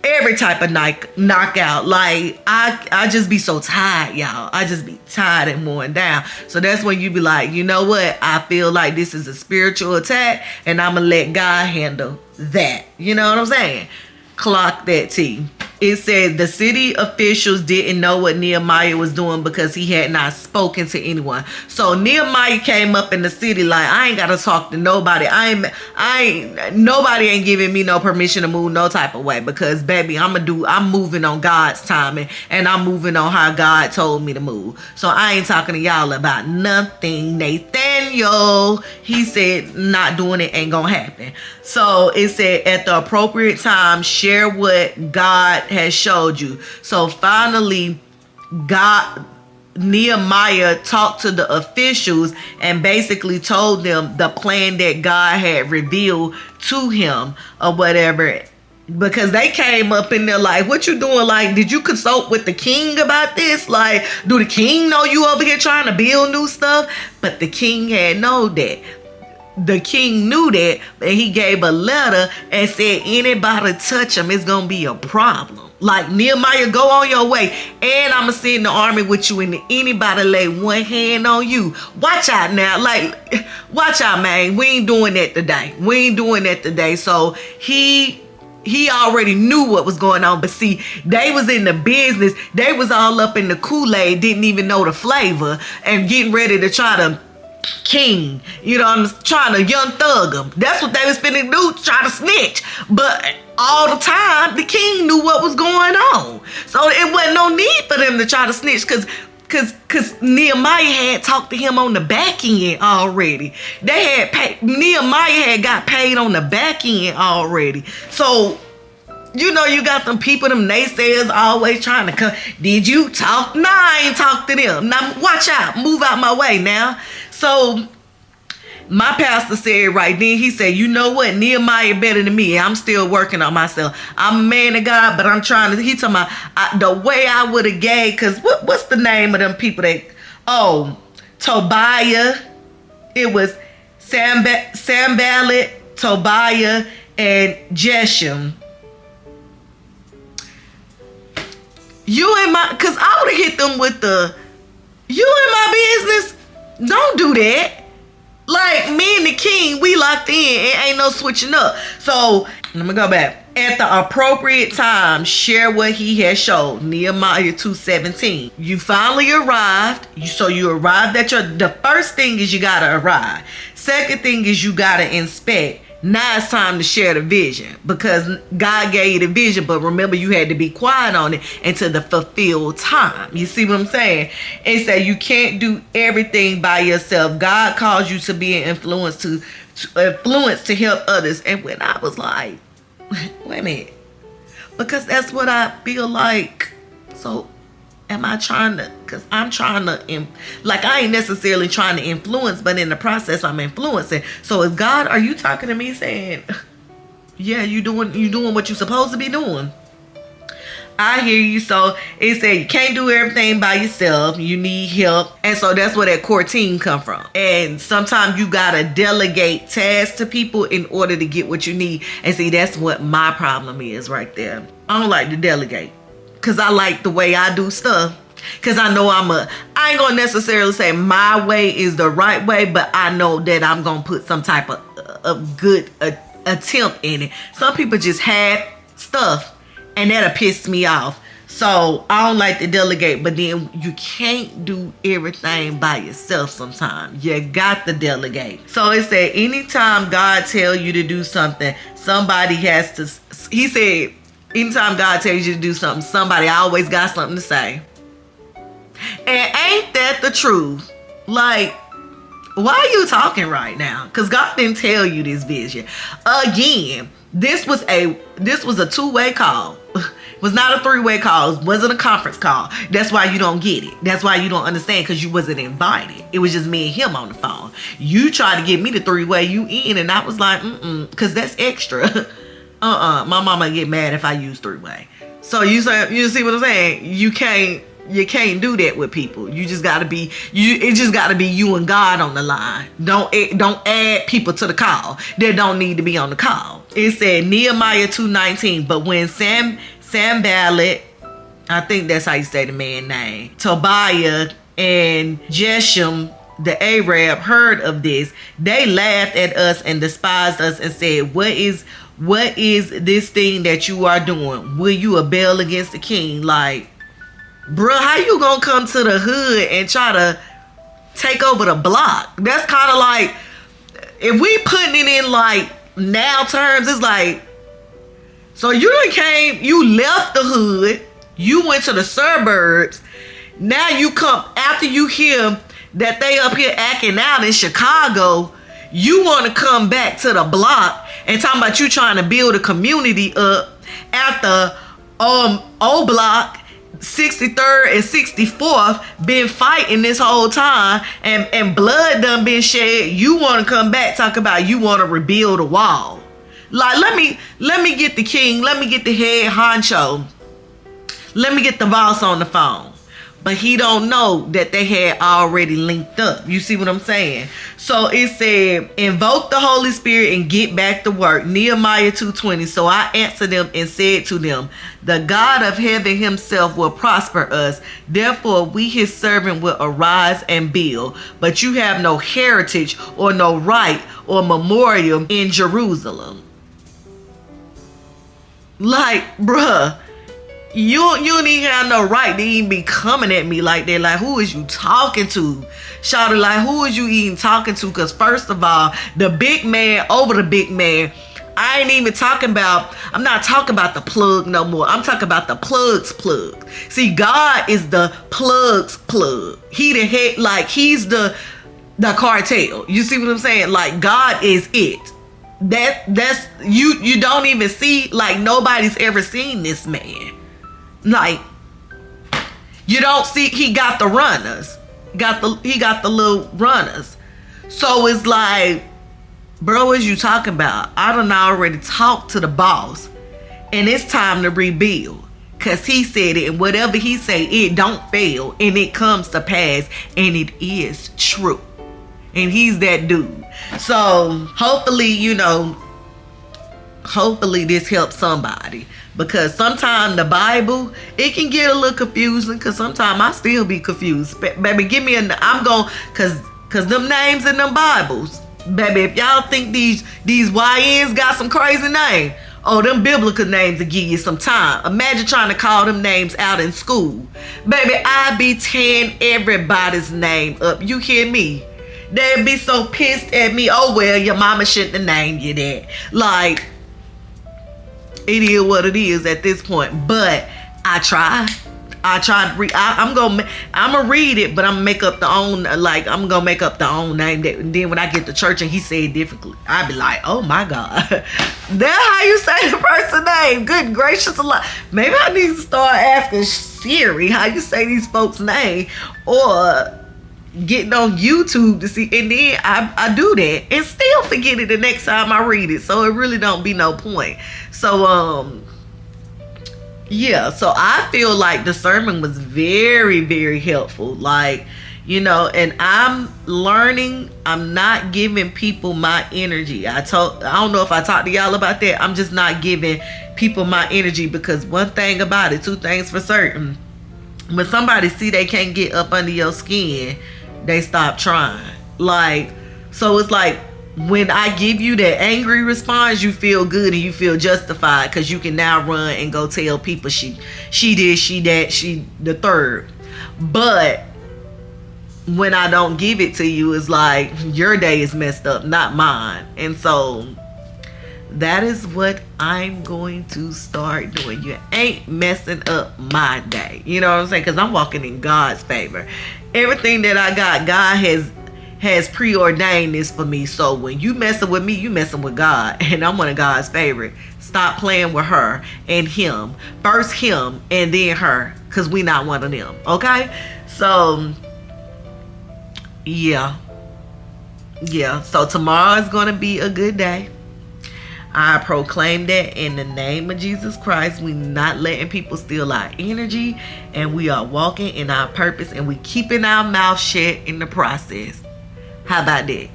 every type of knockout. Like, I just be so tired, y'all. I just be tired and worn down. So that's when you be like, you know what? I feel like this is a spiritual attack and I'm gonna let God handle that. You know what I'm saying? Clock that T. It said the city officials didn't know what Nehemiah was doing because he had not spoken to anyone. So Nehemiah came up in the city like, I ain't gotta talk to nobody. Nobody ain't giving me no permission to move no type of way, because baby, I'm moving on God's timing and I'm moving on how God told me to move. So I ain't talking to y'all about nothing. Nathaniel, he said not doing it ain't gonna happen. So it said at the appropriate time, share what God has showed you. So finally, Nehemiah talked to the officials and basically told them the plan that God had revealed to him or whatever, because they came up in there like, what you doing? Like, did you consult with the king about this? Like, do the king know you over here trying to build new stuff? But the king had known that. The king knew that, and he gave a letter and said, anybody touch him, it's gonna be a problem. Like, Nehemiah, go on your way, and I'm gonna send the army with you, and anybody lay one hand on you, watch out now. Like, watch out, man. We ain't doing that today. So he already knew what was going on. But see, they was in the business. They was all up in the Kool-Aid, didn't even know the flavor, and getting ready to try to king, you know, I'm trying to young thug them. That's what they was finna do, try to snitch. But all the time, the king knew what was going on. So it wasn't no need for them to try to snitch, because Nehemiah had talked to him on the back end already. Nehemiah had got paid on the back end already. So, you know, you got them people, them naysayers always trying to come. Did you talk? Nah, I ain't talk to them. Now, watch out. Move out my way now. So, my pastor said right then, he said, you know what? Nehemiah better than me. I'm still working on myself. I'm a man of God, but I'm trying to, he talking about the way I would have gave, because what's the name of them people that, Tobiah. It was Sanballat, Tobiah, and Geshem. Because I would have hit them with you in my business? Don't do that. Like, me and the king, we locked in. It ain't no switching up. So, let me go back. At the appropriate time, share what he has showed. Nehemiah 2:17. You finally arrived. So you arrived at the first thing is you got to arrive. Second thing is you got to inspect. Now it's time to share the vision, because God gave you the vision, but remember, you had to be quiet on it until the fulfilled time. You see what I'm saying? It said you can't do everything by yourself. God calls you to be an influence to help others. And when I was like, wait a minute, because that's what I feel like. So am I trying to, because I'm trying to, I ain't necessarily trying to influence, but in the process I'm influencing. So is God, are you talking to me saying, yeah, you doing what you're supposed to be doing? I hear you. So it said you can't do everything by yourself. You need help. And so that's where that core team come from. And sometimes you got to delegate tasks to people in order to get what you need. And see, that's what my problem is right there. I don't like to delegate, because I like the way I do stuff. Because I know I ain't going to necessarily say my way is the right way, but I know that I'm going to put some type of good attempt in it. Some people just have stuff, and that'll piss me off. So I don't like to delegate, but then you can't do everything by yourself sometimes. You got to delegate. So it said anytime God tells you to do something, somebody has to, he said, anytime God tells you to do something, somebody always got something to say. And ain't that the truth? Like, why are you talking right now? Because God didn't tell you this vision. Again, this was a two-way call. Was not a three-way call. Wasn't a conference call. That's why you don't get it. That's why you don't understand, because you wasn't invited. It was just me and him on the phone. You tried to get me to three-way you in, and I was like, because that's extra. My mama get mad if I use three-way. So you see what I'm saying? You can't do that with people. You just gotta be it just gotta be you and God on the line. Don't add people to the call that don't need to be on the call. It said Nehemiah 2:19, but when Sanballat, I think that's how you say the man's name, Tobiah and Geshem the Arab heard of this, they laughed at us and despised us and said, what is this thing that you are doing? Will you rebel against the king? Like, bruh, how you gonna come to the hood and try to take over the block? That's kind of like, if we putting it in like now terms, it's like, so you left the hood, you went to the suburbs, now you come, after you hear that they up here acting out in Chicago, you want to come back to the block and talking about you trying to build a community up after old block 63rd and 64th been fighting this whole time and blood done been shed. You want to come back, talk about you want to rebuild a wall. Like, let me get the king, let me get the head honcho, let me get the boss on the phone. But he don't know that they had already linked up. You see what I'm saying? So it said, invoke the Holy Spirit and get back to work. Nehemiah 2:20. So I answered them and said to them, the God of heaven himself will prosper us. Therefore we his servant will arise and build. But you have no heritage or no right or memorial in Jerusalem. Like, bruh. You don't even have no right to even be coming at me like that. Like, who is you talking to? Shouted like, who is you even talking to? Because first of all, the big man over the big man, I ain't even talking about, I'm not talking about the plug no more. I'm talking about the plug's plug. See, God is the plug's plug. He the head, like he's the cartel. You see what I'm saying? Like, God is it. That's you don't even see, like nobody's ever seen this man. Like, you don't see, he got the runners. He got the little runners. So it's like, bro, what you talking about? I done already talked to the boss. And it's time to rebuild. Because he said it. And whatever he say, it don't fail. And it comes to pass. And it is true. And he's that dude. So hopefully, hopefully this helps somebody. Because sometimes the Bible, it can get a little confusing. Because sometimes I still be confused. Baby, give me because them names in them Bibles. Baby, if y'all think these YNs got some crazy names, oh, them biblical names will give you some time. Imagine trying to call them names out in school. Baby, I be tearing everybody's name up. You hear me? They'd be so pissed at me. Oh, well, your mama shouldn't have named you that. Like, it is what it is at this point. But I try to read. I'm gonna read it, but I'm gonna make up the own. Like, I'm gonna make up the own name. And then when I get to church and he say it differently, I be like, oh my God, that's how you say the person's name. Good gracious alive. Maybe I need to start asking Siri how you say these folks' name, or getting on YouTube to see, and then I do that and still forget it the next time I read it. So it really don't be no point. So yeah, so I feel like the sermon was very, very helpful. Like, and I'm learning, I'm not giving people my energy. I don't know if I talked to y'all about that. I'm just not giving people my energy, because one thing about it, two things for certain. When somebody see they can't get up under your skin, they stop trying. Like, so it's like, when I give you that angry response, you feel good and you feel justified, because you can now run and go tell people she did, she that, she the third. But when I don't give it to you, it's like, your day is messed up, not mine. And so that is what I'm going to start doing. You ain't messing up my day. You know what I'm saying? Because I'm walking in God's favor. Everything that I got, God has preordained this for me. So when you messing with me, you messing with God. And I'm one of God's favorite. Stop playing with her and him. First him and then her. Because we not one of them. Okay? So, yeah. Yeah. So tomorrow is going to be a good day. I proclaim that in the name of Jesus Christ. We not letting people steal our energy. And we are walking in our purpose. And we keeping our mouth shut in the process. How about that?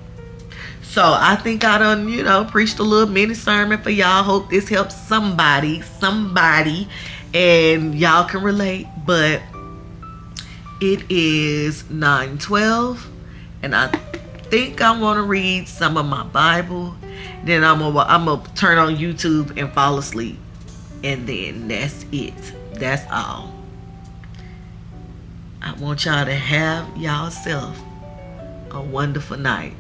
So I think I done, preached a little mini sermon for y'all. Hope this helps somebody. And y'all can relate. But it is 9:12. And I think I want to read some of my Bible. Then I'm gonna turn on YouTube and fall asleep. And then that's it. That's all. I want y'all to have y'allself a wonderful night.